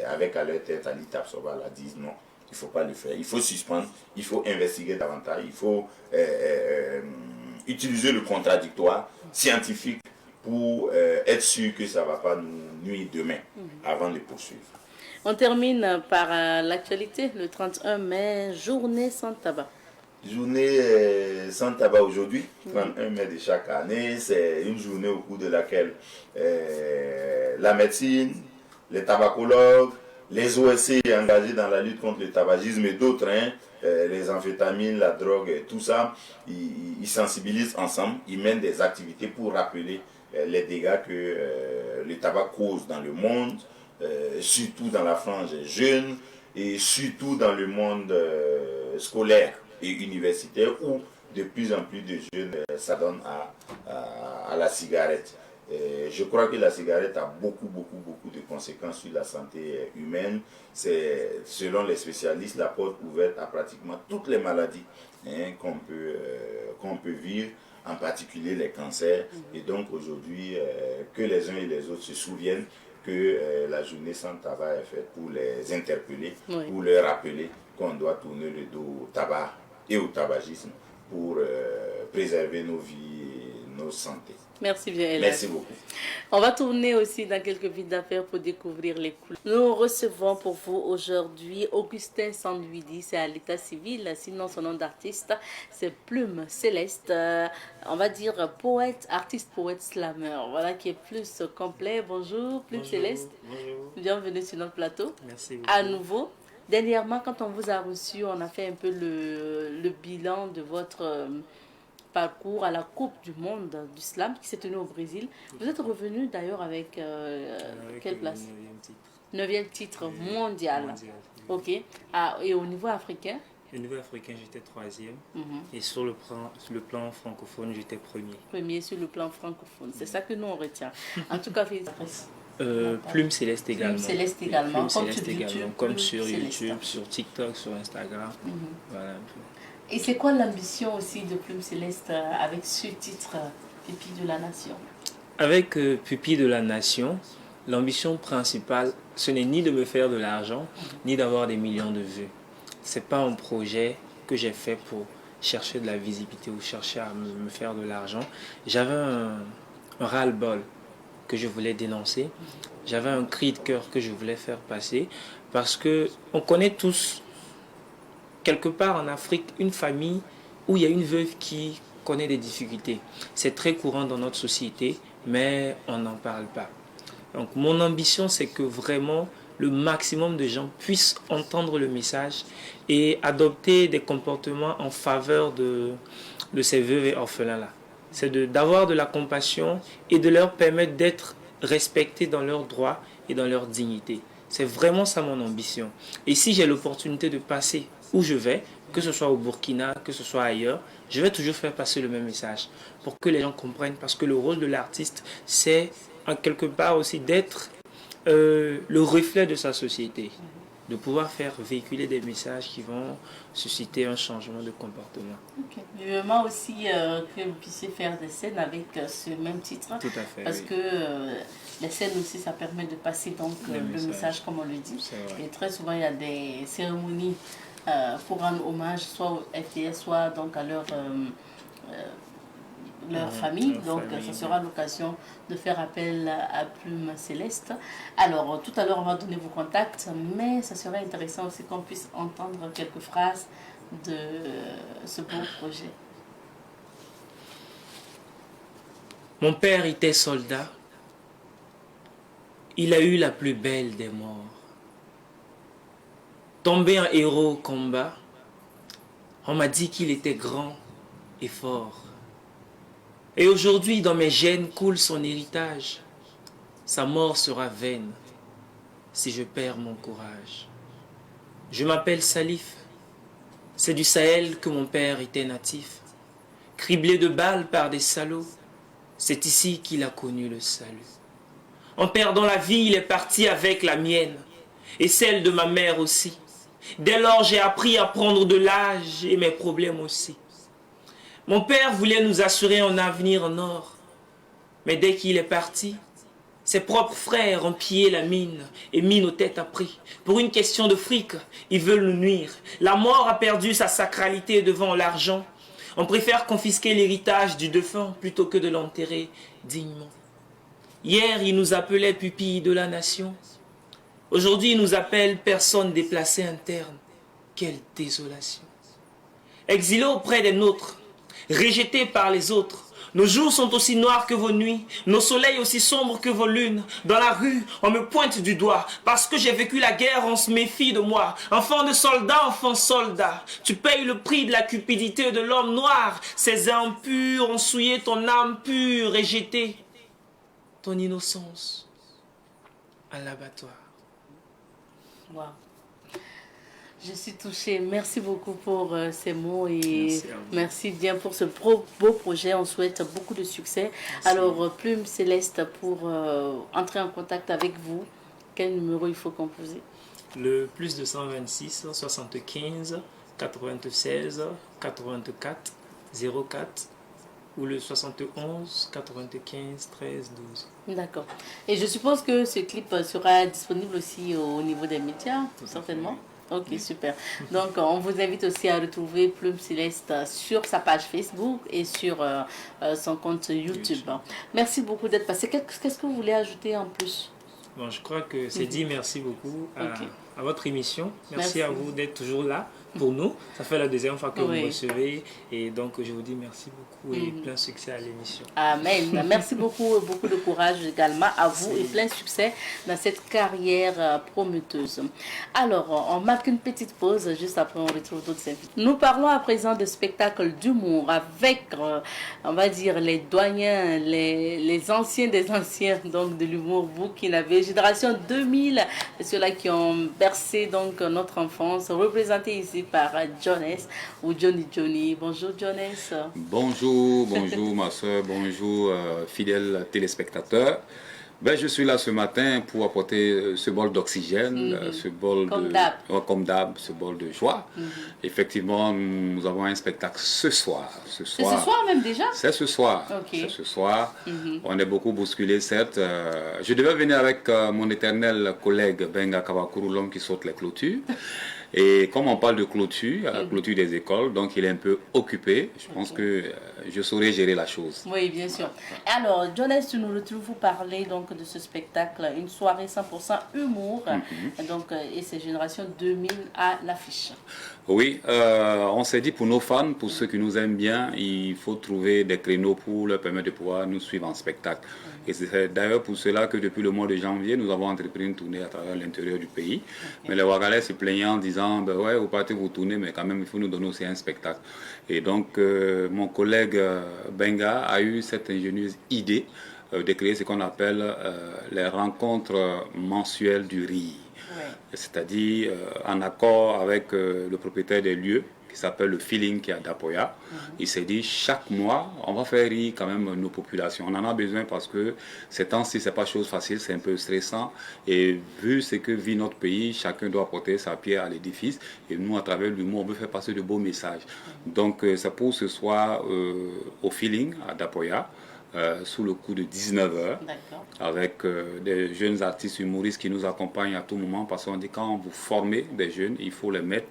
avec à leur tête Ali Tapsoba, disent non, il ne faut pas le faire. Il faut suspendre, il faut investiguer davantage, il faut utiliser le contradictoire scientifique pour être sûr que ça ne va pas nous nuire demain avant de poursuivre. On termine par l'actualité, le 31 mai, journée sans tabac. Journée sans tabac aujourd'hui, 31 mai de chaque année, c'est une journée au cours de laquelle la médecine, les tabacologues, les OSC engagés dans la lutte contre le tabagisme et d'autres, les amphétamines, la drogue, tout ça, ils sensibilisent ensemble, ils mènent des activités pour rappeler les dégâts que le tabac cause dans le monde, surtout dans la frange jeune et surtout dans le monde scolaire et universitaire où de plus en plus de jeunes s'adonnent à la cigarette. Je crois que la cigarette a beaucoup de conséquences sur la santé humaine. C'est, selon les spécialistes, la porte ouverte à pratiquement toutes les maladies qu'on peut vivre, en particulier les cancers. Et donc aujourd'hui, que les uns et les autres se souviennent que la journée sans tabac est faite pour les interpeller, pour leur rappeler qu'on doit tourner le dos au tabac et au tabagisme pour préserver nos vies, nos santé. Merci bien, Hélène. Merci beaucoup. On va tourner aussi dans quelques vies d'affaires pour découvrir les couleurs. Nous recevons pour vous aujourd'hui Augustin Sanduidi, c'est à l'état civil, sinon son nom d'artiste c'est Plume Céleste, on va dire poète, artiste, poète, slammer, voilà qui est plus complet. Bonjour Plume Céleste, bonjour. Bienvenue sur notre plateau. Merci beaucoup. À nouveau, dernièrement quand on vous a reçu, on a fait un peu le bilan de votre parcours à la Coupe du Monde du Slam qui s'est tenue au Brésil. Vous êtes revenu d'ailleurs avec, quelle place? 9e titre mondial. Ok. Ah, et au niveau africain? Au niveau africain, j'étais 3e. Et sur le plan francophone, j'étais premier. Premier sur le plan francophone. C'est ça que nous on retient. En tout cas, félicitations. Plume Céleste également. Plume Céleste également. Plume Céleste également. Comme sur Céleste. YouTube, sur TikTok, sur Instagram. Voilà un peu. Et c'est quoi l'ambition aussi de Plume Céleste avec ce titre Pupille de la Nation? Avec Pupille de la Nation, l'ambition principale, ce n'est ni de me faire de l'argent, ni d'avoir des millions de vues. Ce n'est pas un projet que j'ai fait pour chercher de la visibilité ou chercher à me faire de l'argent. J'avais un ras-le-bol que je voulais dénoncer. J'avais un cri de cœur que je voulais faire passer parce qu'on connaît tous quelque part en Afrique, une famille où il y a une veuve qui connaît des difficultés. C'est très courant dans notre société, mais on n'en parle pas. Donc mon ambition, c'est que vraiment le maximum de gens puissent entendre le message et adopter des comportements en faveur de ces veuves et orphelins-là. C'est d'avoir de la compassion et de leur permettre d'être respectés dans leurs droits et dans leur dignité. C'est vraiment ça mon ambition. Et si j'ai l'opportunité de passer où je vais, que ce soit au Burkina, que ce soit ailleurs, je vais toujours faire passer le même message pour que les gens comprennent. Parce que le rôle de l'artiste, c'est en quelque part aussi d'être le reflet de sa société. De pouvoir faire véhiculer des messages qui vont susciter un changement de comportement. Ok. Vivement aussi que vous puissiez faire des scènes avec ce même titre. Tout à fait. Parce que les scènes aussi, ça permet de passer donc le message comme on le dit. Et très souvent, il y a des cérémonies pour rendre hommage soit au FDS, soit donc à leur famille. Donc, ça sera l'occasion de faire appel à Plume Céleste. Alors, tout à l'heure, on va donner vos contacts, mais ça serait intéressant aussi qu'on puisse entendre quelques phrases de ce beau projet. Mon père était soldat. Il a eu la plus belle des morts. Tombé en héros au combat, on m'a dit qu'il était grand et fort. Et aujourd'hui, dans mes gènes coule son héritage. Sa mort sera vaine si je perds mon courage. Je m'appelle Salif. C'est du Sahel que mon père était natif. Criblé de balles par des salauds, c'est ici qu'il a connu le salut. En perdant la vie, il est parti avec la mienne et celle de ma mère aussi. Dès lors, j'ai appris à prendre de l'âge et mes problèmes aussi. Mon père voulait nous assurer un avenir en or. Mais dès qu'il est parti, ses propres frères ont pillé la mine et mis nos têtes à prix. Pour une question de fric, ils veulent nous nuire. La mort a perdu sa sacralité devant l'argent. On préfère confisquer l'héritage du défunt plutôt que de l'enterrer dignement. Hier, il nous appelait pupille de la nation. Aujourd'hui, il nous appelle personne déplacée interne. Quelle désolation. Exilés auprès des nôtres, rejetés par les autres. Nos jours sont aussi noirs que vos nuits, nos soleils aussi sombres que vos lunes. Dans la rue, on me pointe du doigt. Parce que j'ai vécu la guerre, on se méfie de moi. Enfant de soldat, enfant soldat. Tu payes le prix de la cupidité de l'homme noir. Ces impurs ont souillé ton âme pure et jeté ton innocence à l'abattoir. Wow. Je suis touchée. Merci beaucoup pour ces mots et merci bien pour ce beau projet. On souhaite beaucoup de succès. Merci. Alors, Plume Céleste, pour entrer en contact avec vous, quel numéro il faut composer? Le plus 226 75 96 84 04 ou le 71 95 13 12. D'accord. Et je suppose que ce clip sera disponible aussi au niveau des médias, tout certainement. Ok, super. Donc, on vous invite aussi à retrouver Plume Céleste sur sa page Facebook et sur son compte YouTube. Merci beaucoup d'être passé. Qu'est-ce que vous voulez ajouter en plus? Bon, je crois que c'est dit. Merci beaucoup Ok. à votre émission. Merci Merci. à vous d'être toujours là pour nous. Ça fait la deuxième fois que vous Oui. me recevez. Et donc, je vous dis merci beaucoup et plein succès à l'émission. Amen. Merci beaucoup, beaucoup de courage également à vous et plein succès dans cette carrière prometteuse. Alors, on marque une petite pause, juste après on retrouve d'autres invités. Nous parlons à présent de spectacle d'humour avec, on va dire, les doyens, les anciens des anciens donc de l'humour burkinabé, génération 2000, ceux-là qui ont bercé donc notre enfance, représentés ici par Jones ou Johnny. Bonjour Jones. Bonjour, bonjour ma soeur, bonjour fidèles téléspectateurs. Ben, je suis là ce matin pour apporter ce bol d'oxygène, ce bol comme d'hab, ce bol de joie. Effectivement, nous avons un spectacle ce soir. C'est ce soir même déjà? C'est ce soir. Okay. C'est ce soir. On est beaucoup bousculé, certes. Je devais venir avec mon éternel collègue Benga Kawakuru, l'homme qui saute les clôtures. Et comme on parle de clôture, la clôture des écoles, donc il est un peu occupé. Je pense que je saurais gérer la chose. Oui, bien sûr. Alors, Jones, tu nous retrouves pour parler donc de ce spectacle, une soirée 100% humour, donc, et c'est Génération 2000 à l'affiche. Oui, on s'est dit pour nos fans, pour ceux qui nous aiment bien, il faut trouver des créneaux pour leur permettre de pouvoir nous suivre en spectacle. Et c'est d'ailleurs pour cela que depuis le mois de janvier, nous avons entrepris une tournée à travers l'intérieur du pays. Mais les Ouagalais se plaignaient en disant, ben ouais, vous partez vous tourner, mais quand même, il faut nous donner aussi un spectacle. Et donc, mon collègue Benga a eu cette ingénieuse idée de créer ce qu'on appelle les rencontres mensuelles du rire. C'est-à-dire en accord avec le propriétaire des lieux qui s'appelle le Feeling qui est à Dapoya. Il s'est dit chaque mois on va faire rire quand même nos populations. On en a besoin parce que ces temps-ci c'est pas chose facile, c'est un peu stressant et vu ce que vit notre pays, chacun doit apporter sa pierre à l'édifice et nous à travers l'humour on veut faire passer de beaux messages. Donc c'est pour ce soir au Feeling à Dapoya. Sous le coup de 19h, avec des jeunes artistes humoristes qui nous accompagnent à tout moment, parce qu'on dit quand vous formez des jeunes, il faut les mettre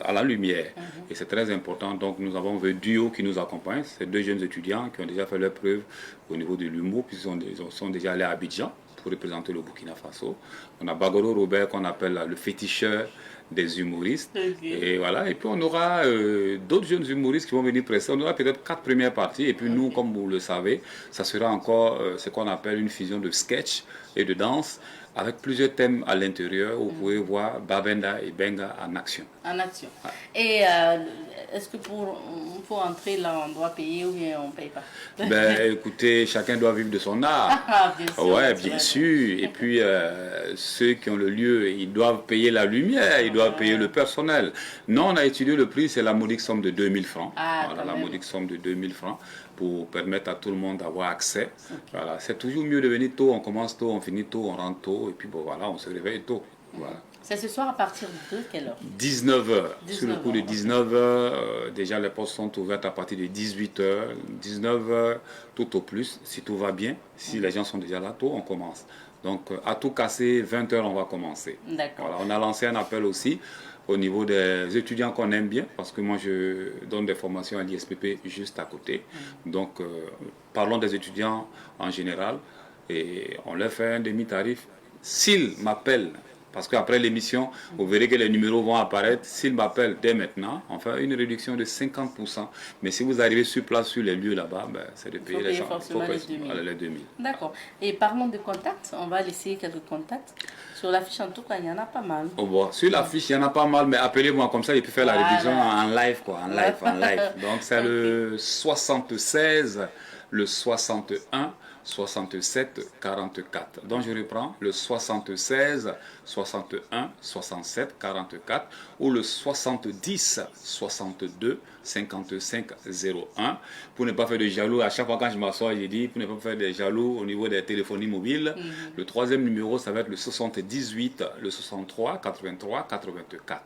à la lumière. Et c'est très important. Donc nous avons un duo qui nous accompagne, c'est deux jeunes étudiants qui ont déjà fait leur preuve au niveau de l'humour, puisqu'ils sont déjà allés à Abidjan pour représenter le Burkina Faso. On a Bagoro Robert qu'on appelle le féticheur des humoristes. Et voilà, et puis on aura d'autres jeunes humoristes qui vont venir presser. On aura peut-être 4 premières parties et puis nous, comme vous le savez, ça sera encore ce qu'on appelle une fusion de sketch et de danse avec plusieurs thèmes à l'intérieur où vous pouvez voir Babenda et Benga en action. En action. Et est-ce que pour entrer là, on doit payer ou bien on ne paye pas? Ben, écoutez, chacun doit vivre de son art. Bien sûr, ouais, bien sûr. Et puis, ceux qui ont le lieu, ils doivent payer la lumière, ils doivent payer le personnel. Non, on a étudié le prix, c'est la modique somme de 2000 francs. Voilà, la modique somme de 2000 francs pour permettre à tout le monde d'avoir accès. Voilà, c'est toujours mieux de venir tôt, on commence tôt, on finit tôt, on rentre tôt, et puis bon, voilà, on se réveille tôt. Voilà. C'est ce soir à partir de quelle heure? 19h. Sur le coup de 19h, déjà les portes sont ouvertes à partir de 18h. 19h tout au plus, si tout va bien. Si les gens sont déjà là tôt, on commence. Donc à tout casser, 20h on va commencer. D'accord. Voilà, on a lancé un appel aussi au niveau des étudiants qu'on aime bien, parce que moi je donne des formations à l'ISPP juste à côté. Donc parlons des étudiants en général et on leur fait un demi-tarif. S'ils m'appellent, parce qu'après l'émission, vous verrez que les numéros vont apparaître. S'ils m'appellent dès maintenant, on fait une réduction de 50%. Mais si vous arrivez sur place, sur les lieux là-bas, ben, c'est de payer les gens. Il faut payer les 2000. D'accord. Et parlons de contacts. On va laisser quelques contacts. Sur l'affiche, en tout cas, il y en a pas mal. Oh bon, sur l'affiche, il y en a pas mal, mais appelez-moi comme ça, il peut faire la réduction en live, quoi. En live. Donc, c'est le 76, le 61, 67 44. Donc je reprends le 76 61 67 44 ou le 70 62 55 01. Pour ne pas faire de jaloux, à chaque fois quand je m'assois, j'ai dit pour ne pas faire de jaloux au niveau des téléphonies mobiles. Le troisième numéro, ça va être le 78 le 63 83 84.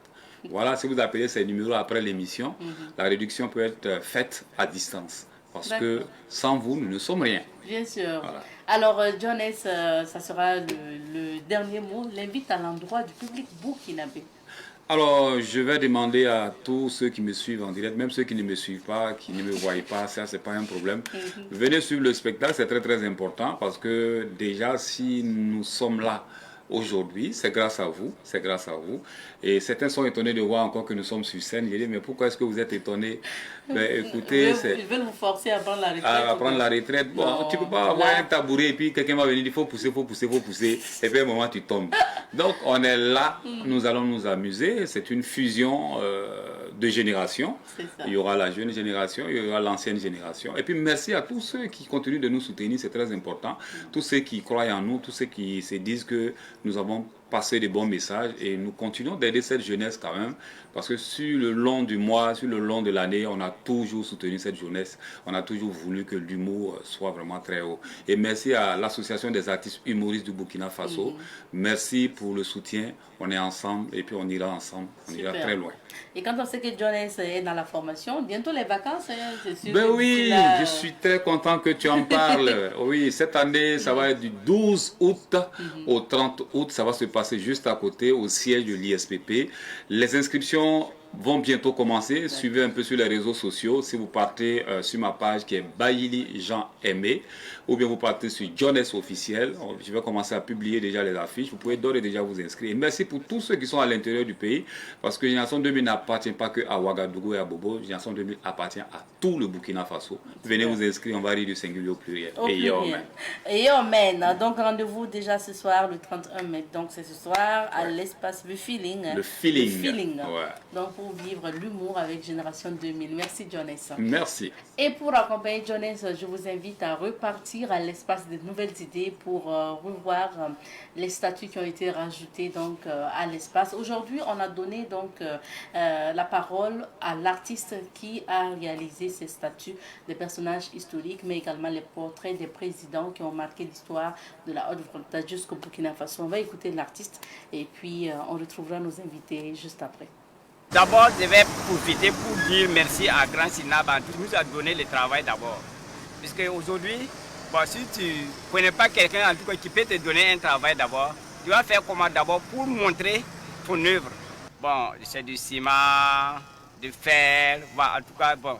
Voilà, si vous appelez ces numéros après l'émission, la réduction peut être faite à distance. Parce que sans vous, nous ne sommes rien. Bien sûr. Voilà. Alors, Jones, ça sera le dernier mot. L'invite à l'endroit du public burkinabé. Alors, je vais demander à tous ceux qui me suivent en direct, même ceux qui ne me suivent pas, qui ne me voient pas, ça, c'est pas un problème. Venez suivre le spectacle, c'est très, très important parce que déjà, si nous sommes là aujourd'hui, c'est grâce à vous, c'est grâce à vous. Et certains sont étonnés de voir encore que nous sommes sur scène. J'ai dit, mais pourquoi est-ce que vous êtes étonnés? Ben, écoutez, ils veulent vous forcer à prendre la retraite. À prendre la retraite. Bon, non, tu peux pas avoir un tabouret et puis quelqu'un va venir, il faut pousser, faut pousser, faut pousser. Et puis à un moment, tu tombes. Donc, on est là, nous allons nous amuser. C'est une fusion de générations. Il y aura la jeune génération, il y aura l'ancienne génération. Et puis, merci à tous ceux qui continuent de nous soutenir, c'est très important. Tous ceux qui croient en nous, tous ceux qui se disent que nous avons passé des bons messages et nous continuons d'aider cette jeunesse quand même parce que sur le long du mois, sur le long de l'année, on a toujours soutenu cette jeunesse, on a toujours voulu que l'humour soit vraiment très haut. Et merci à l'association des artistes humoristes du Burkina Faso, merci pour le soutien, on est ensemble et puis on ira ensemble, on ira très loin. Et quand on sait que Jones est dans la formation, bientôt les vacances, c'est sûr. Ben oui, je suis très content que tu en parles. Oui, cette année, ça va être du 12 août au 30 août. Ça va se passer juste à côté, au siège de l'ISPP. Les inscriptions vont bientôt commencer. Suivez un peu sur les réseaux sociaux. Si vous partez sur ma page qui est Baïli Jean Aimé, ou bien vous partez sur Jones officiel, je vais commencer à publier déjà les affiches. Vous pouvez d'ores et déjà vous inscrire. Et merci pour tous ceux qui sont à l'intérieur du pays, parce que Génération 2000 n'appartient pas que à Ouagadougou et à Bobo. Génération 2000 appartient à tout le Burkina Faso. Venez vous inscrire, on va rire du singulier au pluriel. Et Yomen. Donc rendez-vous déjà ce soir, le 31 mai. Donc c'est ce soir à l'espace Le Feeling. Le Feeling. Ouais. Donc pour vivre l'humour avec Génération 2000. Merci Jones. Merci. Et pour accompagner Jones, je vous invite à repartir à l'espace des nouvelles idées pour revoir les statuts qui ont été rajoutés donc à l'espace. Aujourd'hui, on a donné donc la parole à l'artiste qui a réalisé ces statuts des personnages historiques, mais également les portraits des présidents qui ont marqué l'histoire de la Haute-Volta jusqu'au Burkina Faso. On va écouter l'artiste et puis on retrouvera nos invités juste après. D'abord, je vais profiter pour dire merci à Grand Sinaba qui nous a donné le travail d'abord. Puisque aujourd'hui, bon, si tu ne connais pas quelqu'un en tout cas qui peut te donner un travail d'abord, tu vas faire comment d'abord pour montrer ton œuvre. Bon, c'est du ciment, du fer, bon, en tout cas, bon,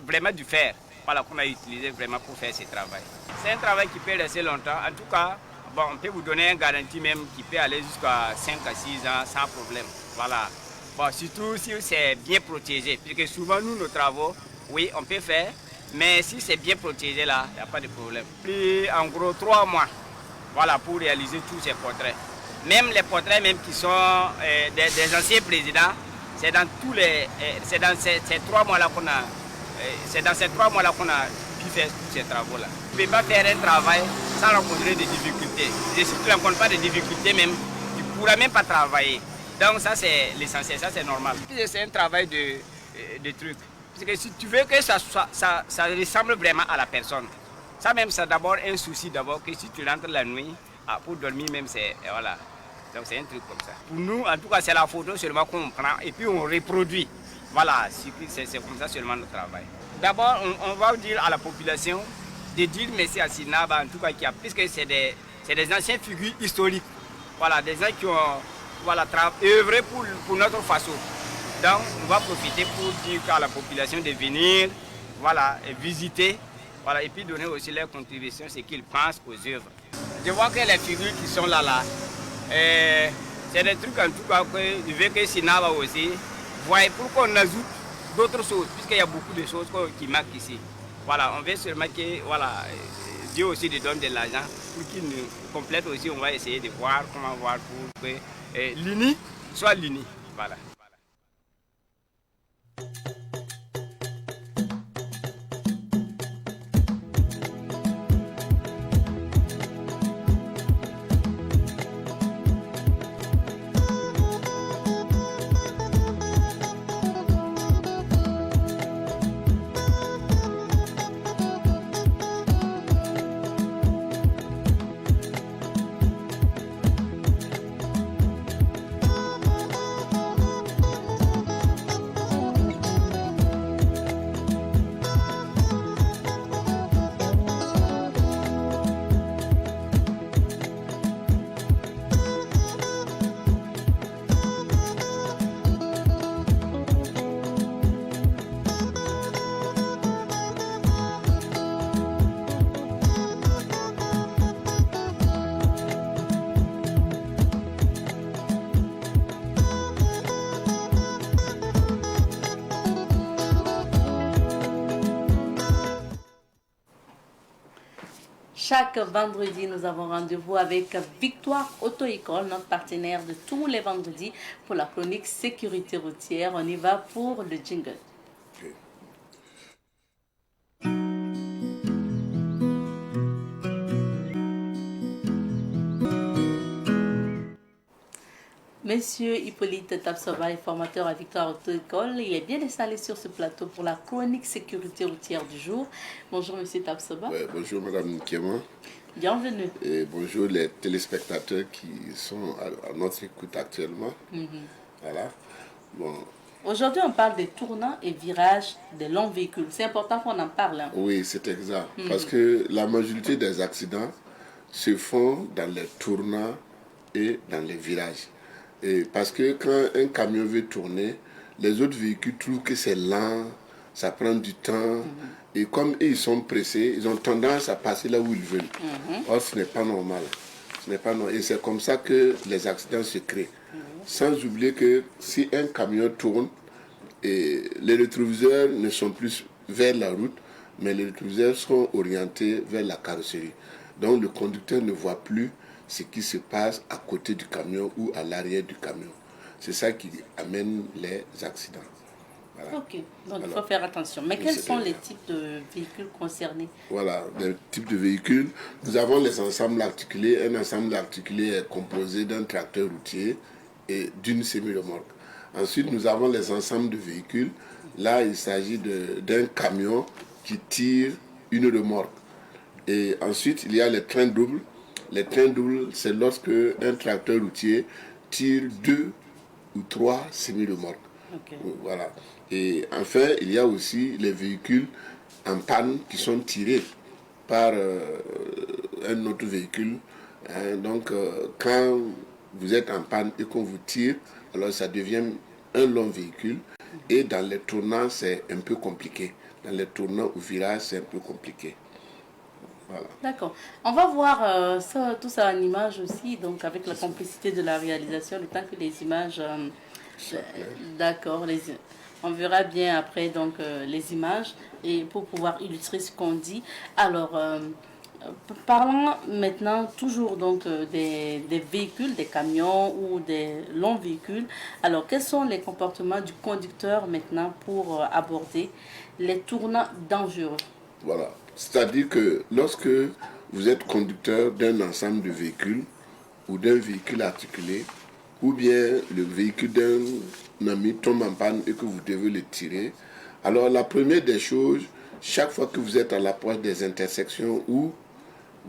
vraiment du fer. Voilà qu'on a utilisé vraiment pour faire ce travail. C'est un travail qui peut rester longtemps. En tout cas, bon, on peut vous donner une garantie même qui peut aller jusqu'à 5 à 6 ans sans problème. Voilà. Bon, surtout si c'est bien protégé, puisque souvent nous, nos travaux, oui, on peut faire, mais si c'est bien protégé là, il n'y a pas de problème. Puis en gros 3 mois, voilà, pour réaliser tous ces portraits. Même les portraits même qui sont des anciens présidents, c'est dans ces 3 mois-là qu'on a, c'est dans ces 3 mois-là qu'on a pu faire tous ces travaux-là. Tu ne peux pas faire un travail sans rencontrer des difficultés. Et si tu ne rencontres pas de difficultés même, tu ne pourras même pas travailler. Donc ça c'est l'essentiel, ça c'est normal. C'est un travail de truc. Parce que si tu veux que ça ressemble vraiment à la personne, ça même c'est d'abord un souci d'abord que si tu rentres la nuit, pour dormir même c'est voilà. Donc c'est un truc comme ça. Pour nous en tout cas c'est la photo seulement qu'on prend et puis on reproduit. Voilà, c'est comme ça seulement notre travail. D'abord on va dire à la population de dire merci à Sinaba en tout cas puisque c'est des anciennes figures historiques. Voilà, des gens qui ont œuvrer pour notre façon. Donc, on va profiter pour dire à la population de venir, voilà, et visiter, voilà, et puis donner aussi leur contribution, ce qu'ils pensent aux œuvres. Je vois que les figures qui sont là, c'est des trucs en tout cas que je veux que Sinaba aussi voit pour qu'on ajoute d'autres choses, puisqu'il y a beaucoup de choses qui manquent ici. Voilà, on veut seulement que, voilà, Dieu aussi nous donne de l'argent pour qu'il nous complète aussi. On va essayer de voir comment voir pour que l'uni soit l'uni. Voilà. Chaque vendredi, nous avons rendez-vous avec Victoire Auto-École, notre partenaire de tous les vendredis pour la chronique sécurité routière. On y va pour le jingle. Monsieur Hippolyte Tapsoba est formateur à Victoire Auto-École. Il est bien installé sur ce plateau pour la chronique sécurité routière du jour. Bonjour Monsieur Tapsoba. Ouais, bonjour Madame Nkema. Bienvenue. Et bonjour les téléspectateurs qui sont à notre écoute actuellement. Voilà. Bon. Aujourd'hui, on parle des tournants et virages des longs véhicules. C'est important qu'on en parle. Hein? Oui, c'est exact. Parce que la majorité des accidents se font dans les tournants et dans les virages. Et parce que quand un camion veut tourner, les autres véhicules trouvent que c'est lent, ça prend du temps. Et comme ils sont pressés, ils ont tendance à passer là où ils veulent. Or, ce n'est pas normal. Ce n'est pas normal. Et c'est comme ça que les accidents se créent. Sans oublier que si un camion tourne, et les rétroviseurs ne sont plus vers la route, mais les rétroviseurs sont orientés vers la carrosserie. Donc le conducteur ne voit plus ce qui se passe à côté du camion ou à l'arrière du camion. C'est ça qui amène les accidents. Voilà. Ok, donc il faut faire attention. Mais quels sont les types de véhicules concernés? Voilà, les types de véhicules. Nous avons les ensembles articulés. Un ensemble articulé est composé d'un tracteur routier et d'une semi-remorque. Ensuite, nous avons les ensembles de véhicules. Là, il s'agit d'un camion qui tire une remorque. Et ensuite, il y a les trains doubles. Les trains doubles, c'est lorsque un tracteur routier tire 2 ou 3 semi-remorques. Okay. Voilà. Et enfin, il y a aussi les véhicules en panne qui sont tirés par un autre véhicule. Donc, quand vous êtes en panne et qu'on vous tire, alors ça devient un long véhicule. Et dans les tournants, c'est un peu compliqué. Dans les tournants ou virages, c'est un peu compliqué. Voilà. D'accord. On va voir tout ça en image aussi, donc avec la complicité de la réalisation, le temps que les images... D'accord. On verra bien après donc, les images et pour pouvoir illustrer ce qu'on dit. Alors, parlons maintenant toujours donc, des véhicules, des camions ou des longs véhicules. Alors, quels sont les comportements du conducteur maintenant pour aborder les tournants dangereux? Voilà. C'est-à-dire que lorsque vous êtes conducteur d'un ensemble de véhicules ou d'un véhicule articulé, ou bien le véhicule d'un ami tombe en panne et que vous devez le tirer, alors la première des choses, chaque fois que vous êtes à l'approche des intersections ou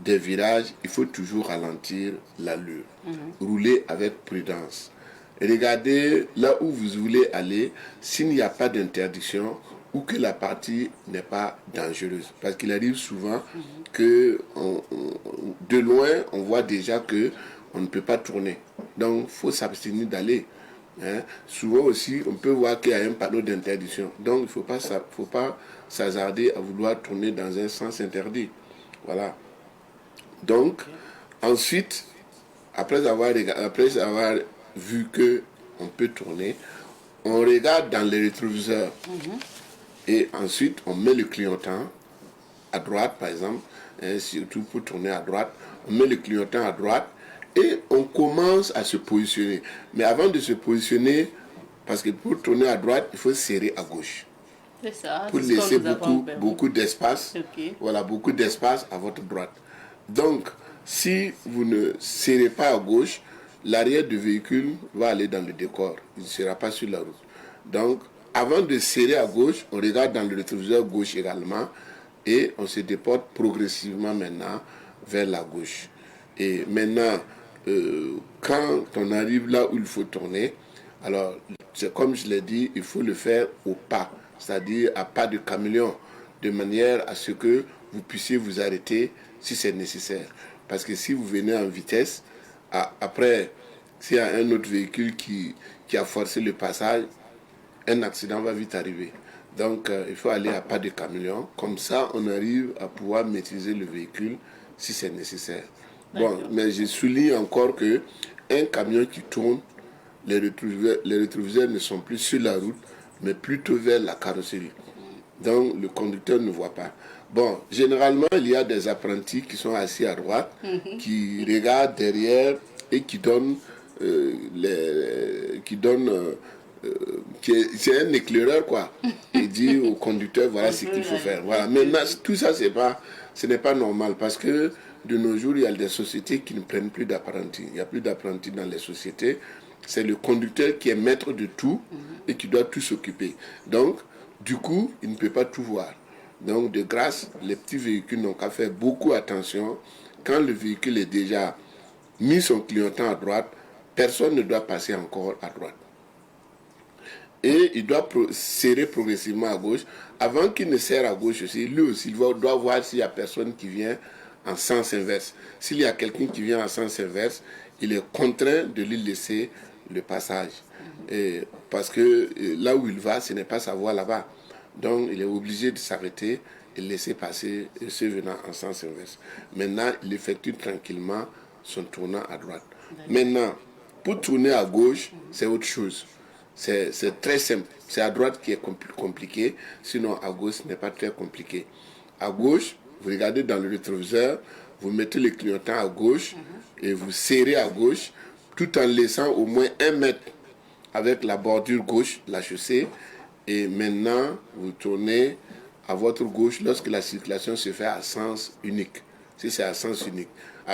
des virages, il faut toujours ralentir l'allure, rouler avec prudence. Et regardez là où vous voulez aller, s'il n'y a pas d'interdiction, ou que la partie n'est pas dangereuse. Parce qu'il arrive souvent que de loin, on voit déjà qu'on ne peut pas tourner. Donc, il faut s'abstenir d'aller. Souvent aussi, on peut voir qu'il y a un panneau d'interdiction. Donc, il ne faut pas s'hasarder à vouloir tourner dans un sens interdit. Voilà. Donc, ensuite, après avoir vu qu'on peut tourner, on regarde dans les rétroviseurs. Et ensuite, on met le clignotant à droite, par exemple, surtout pour tourner à droite. On met le clignotant à droite et on commence à se positionner. Mais avant de se positionner, parce que pour tourner à droite, il faut serrer à gauche. C'est ça. Pour laisser beaucoup d'espace. Okay. Voilà, beaucoup d'espace à votre droite. Donc, si vous ne serrez pas à gauche, l'arrière du véhicule va aller dans le décor. Il ne sera pas sur la route. Donc, avant de serrer à gauche, on regarde dans le rétroviseur gauche également et on se déporte progressivement maintenant vers la gauche. Et maintenant, quand on arrive là où il faut tourner, alors, c'est comme je l'ai dit, il faut le faire au pas, c'est-à-dire à pas de caméléon, de manière à ce que vous puissiez vous arrêter si c'est nécessaire. Parce que si vous venez en vitesse, après, s'il y a un autre véhicule qui a forcé le passage, un accident va vite arriver. Donc, il faut aller à pas de caméléon. Comme ça, on arrive à pouvoir maîtriser le véhicule si c'est nécessaire. Bon, mais je souligne encore que un camion qui tourne, les rétroviseurs ne sont plus sur la route, mais plutôt vers la carrosserie. Donc, le conducteur ne voit pas. Bon, généralement, il y a des apprentis qui sont assis à droite, qui regardent derrière et qui donnent... c'est un éclaireur, quoi. Il dit au conducteur, voilà ce qu'il faut faire. Voilà. Maintenant, tout ça, ce n'est pas normal parce que de nos jours, il y a des sociétés qui ne prennent plus d'apprentis. Il n'y a plus d'apprentis dans les sociétés. C'est le conducteur qui est maître de tout et qui doit tout s'occuper. Donc, du coup, il ne peut pas tout voir. Donc, de grâce, les petits véhicules n'ont qu'à faire beaucoup attention. Quand le véhicule est déjà mis son clignotant à droite, personne ne doit passer encore à droite. Et il doit serrer progressivement à gauche. Avant qu'il ne serre à gauche aussi, lui aussi, il doit voir s'il n'y a personne qui vient en sens inverse. S'il y a quelqu'un qui vient en sens inverse, il est contraint de lui laisser le passage. Et parce que là où il va, ce n'est pas sa voie là-bas. Donc, il est obligé de s'arrêter et laisser passer ceux venant en sens inverse. Maintenant, il effectue tranquillement son tournant à droite. Maintenant, pour tourner à gauche, c'est autre chose. C'est très simple. C'est à droite qui est compliqué. Sinon, à gauche, ce n'est pas très compliqué. À gauche, vous regardez dans le rétroviseur, vous mettez le clignotant à gauche et vous serrez à gauche tout en laissant au moins 1 mètre avec la bordure gauche, la chaussée. Et maintenant, vous tournez à votre gauche lorsque la circulation se fait à sens unique. Si c'est à sens unique.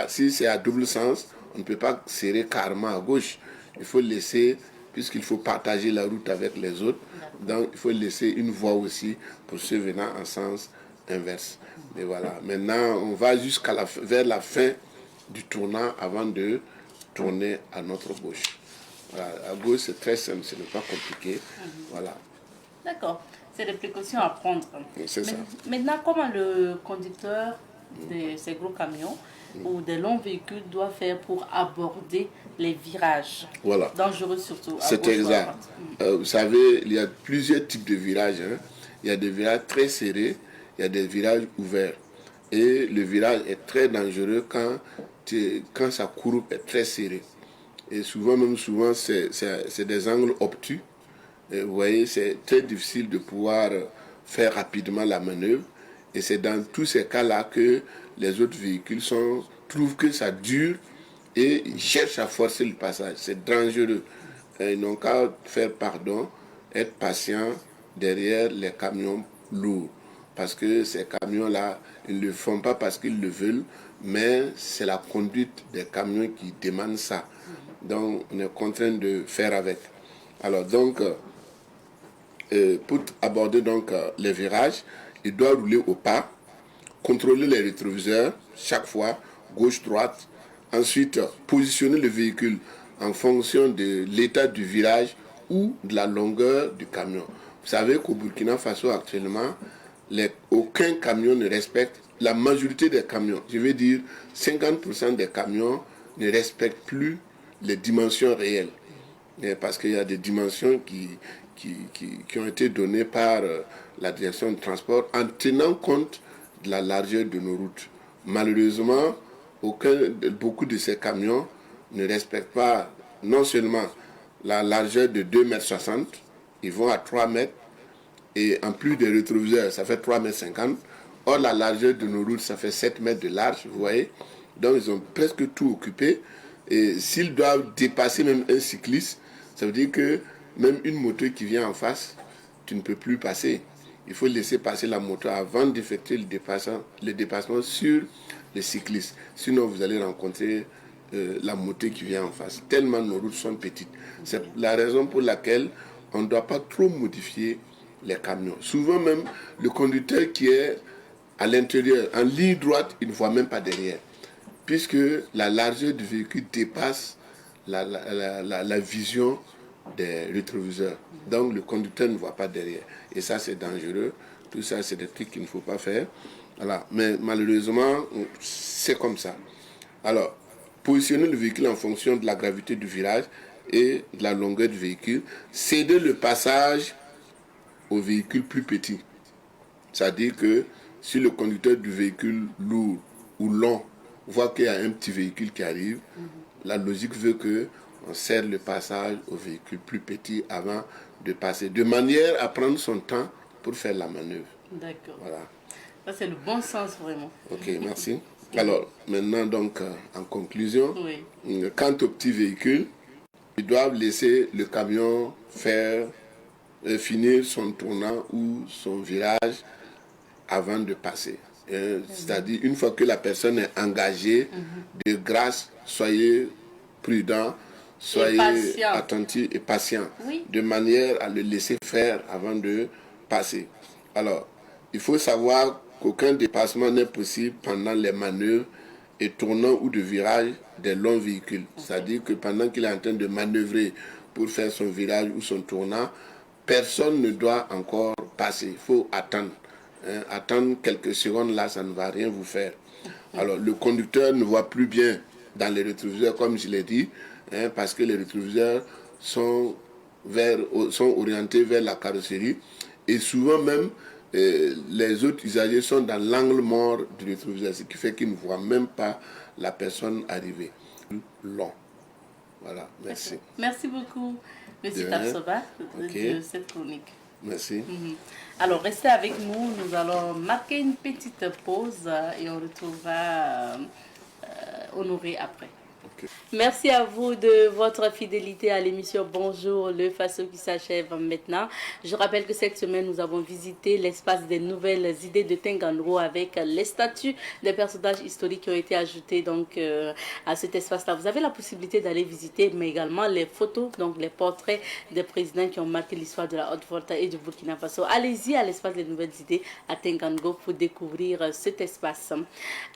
Si c'est à double sens, on ne peut pas serrer carrément à gauche. Il faut laisser, puisqu'il faut partager la route avec les autres, donc il faut laisser une voie aussi pour ceux venant en sens inverse. Et voilà. Maintenant, on va vers la fin du tournant avant de tourner à notre gauche. Voilà. À gauche, c'est très simple, ce n'est pas compliqué. Voilà. D'accord. C'est des précautions à prendre. C'est ça. Maintenant, comment le conducteur de ces gros camions ou des longs véhicules doit faire pour aborder les virages, voilà, dangereux surtout. C'est exact. Vous savez, il y a plusieurs types de virages. Il y a des virages très serrés, il y a des virages ouverts. Et le virage est très dangereux quand sa courbe est très serrée. Et souvent, c'est des angles obtus. Et vous voyez, c'est très difficile de pouvoir faire rapidement la manœuvre. Et c'est dans tous ces cas-là que les autres véhicules trouvent que ça dure et ils cherchent à forcer le passage. C'est dangereux. Et ils n'ont qu'à faire pardon, être patient derrière les camions lourds. Parce que ces camions-là, ils ne le font pas parce qu'ils le veulent, mais c'est la conduite des camions qui demande ça. Donc, on est contraint de faire avec. Alors, donc, pour aborder donc les virages, il doit rouler au pas, contrôler les rétroviseurs chaque fois, gauche-droite. Ensuite, positionner le véhicule en fonction de l'état du virage ou de la longueur du camion. Vous savez qu'au Burkina Faso actuellement, aucun camion ne respecte, la majorité des camions, je veux dire 50% des camions ne respectent plus les dimensions réelles. Parce qu'il y a des dimensions qui ont été données par la direction de transport en tenant compte de la largeur de nos routes. Malheureusement, beaucoup de ces camions ne respectent pas non seulement la largeur de 2,60 m, ils vont à 3 mètres, et en plus des rétroviseurs, ça fait 3,50 m. Or, la largeur de nos routes, ça fait 7 mètres de large, vous voyez. Donc, ils ont presque tout occupé. Et s'ils doivent dépasser même un cycliste, ça veut dire que même une moto qui vient en face, tu ne peux plus passer. Il faut laisser passer la moto avant d'effectuer le dépassement sur le cycliste. Sinon, vous allez rencontrer la moto qui vient en face. Tellement nos routes sont petites. C'est la raison pour laquelle on ne doit pas trop modifier les camions. Souvent même, le conducteur qui est à l'intérieur, en ligne droite, il ne voit même pas derrière. Puisque la largeur du véhicule dépasse la vision des rétroviseurs. Donc le conducteur ne voit pas derrière. Et ça, c'est dangereux. Tout ça, c'est des trucs qu'il ne faut pas faire. Voilà. Mais malheureusement, c'est comme ça. Alors, positionner le véhicule en fonction de la gravité du virage et de la longueur du véhicule. Céder le passage aux véhicules plus petits. C'est-à-dire que si le conducteur du véhicule lourd ou long voit qu'il y a un petit véhicule qui arrive, la logique veut qu'on cède le passage aux véhicules plus petits avant de passer, de manière à prendre son temps pour faire la manœuvre. D'accord. Voilà. Ça, c'est le bon sens, vraiment. Ok, merci. Alors, maintenant, donc, en conclusion, Oui. quant aux petits véhicules, ils doivent laisser le camion finir son tournant ou son virage avant de passer. C'est-à-dire, une fois que la personne est engagée, de grâce, soyez prudent, soyez attentif et patient, de manière à le laisser faire avant de passer. Alors, il faut savoir qu'aucun dépassement n'est possible pendant les manœuvres et tournants ou de virage des longs véhicules. C'est-à-dire que pendant qu'il est en train de manœuvrer pour faire son virage ou son tournant, personne ne doit encore passer. Il faut attendre. Attendre quelques secondes, là, ça ne va rien vous faire. Alors, le conducteur ne voit plus bien dans les rétroviseurs, comme je l'ai dit, parce que les rétroviseurs sont orientés vers la carrosserie. Et souvent même, les autres usagers sont dans l'angle mort du rétroviseur, ce qui fait qu'ils ne voient même pas la personne arriver. Long. Voilà, merci. Merci beaucoup, M. Tapsoba, de cette chronique. Merci. Alors, restez avec nous. Nous allons marquer une petite pause et on retrouvera Honoré après. Merci à vous de votre fidélité à l'émission Bonjour le Faso qui s'achève maintenant. Je rappelle que cette semaine, nous avons visité l'espace des nouvelles idées de Tenganro avec les statues des personnages historiques qui ont été ajoutés donc, à cet espace-là. Vous avez la possibilité d'aller visiter, mais également les photos, donc les portraits des présidents qui ont marqué l'histoire de la Haute-Volta et du Burkina Faso. Allez-y à l'espace des nouvelles idées à Tenganro pour découvrir cet espace.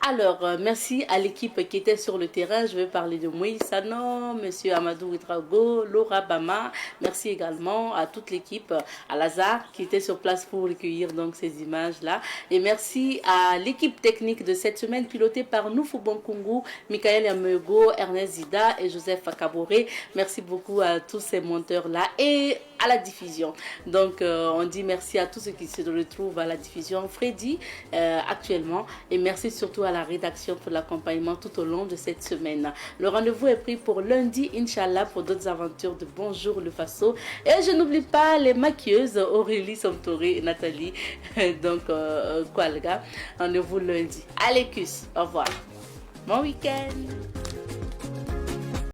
Alors, merci à l'équipe qui était sur le terrain. Je vais parler de Moïse Sano, M. Amadou Ouedraogo, Laura Bama. Merci également à toute l'équipe, à Lazare qui était sur place pour recueillir donc ces images-là. Et merci à l'équipe technique de cette semaine pilotée par Noufou Bonkungu, Michael Yamego, Ernest Zida et Joseph Kaboré. Merci beaucoup à tous ces monteurs-là et à la diffusion. Donc, on dit merci à tous ceux qui se retrouvent à la diffusion. Freddy, actuellement. Et merci surtout à la rédaction pour l'accompagnement tout au long de cette semaine. Le rendez-vous est pris pour lundi, Inch'Allah, pour d'autres aventures de Bonjour le Faso. Et je n'oublie pas les maquilleuses Aurélie Somtoré et Nathalie. Donc, Kwalga. Rendez-vous lundi. Allez, au revoir. Bon week-end.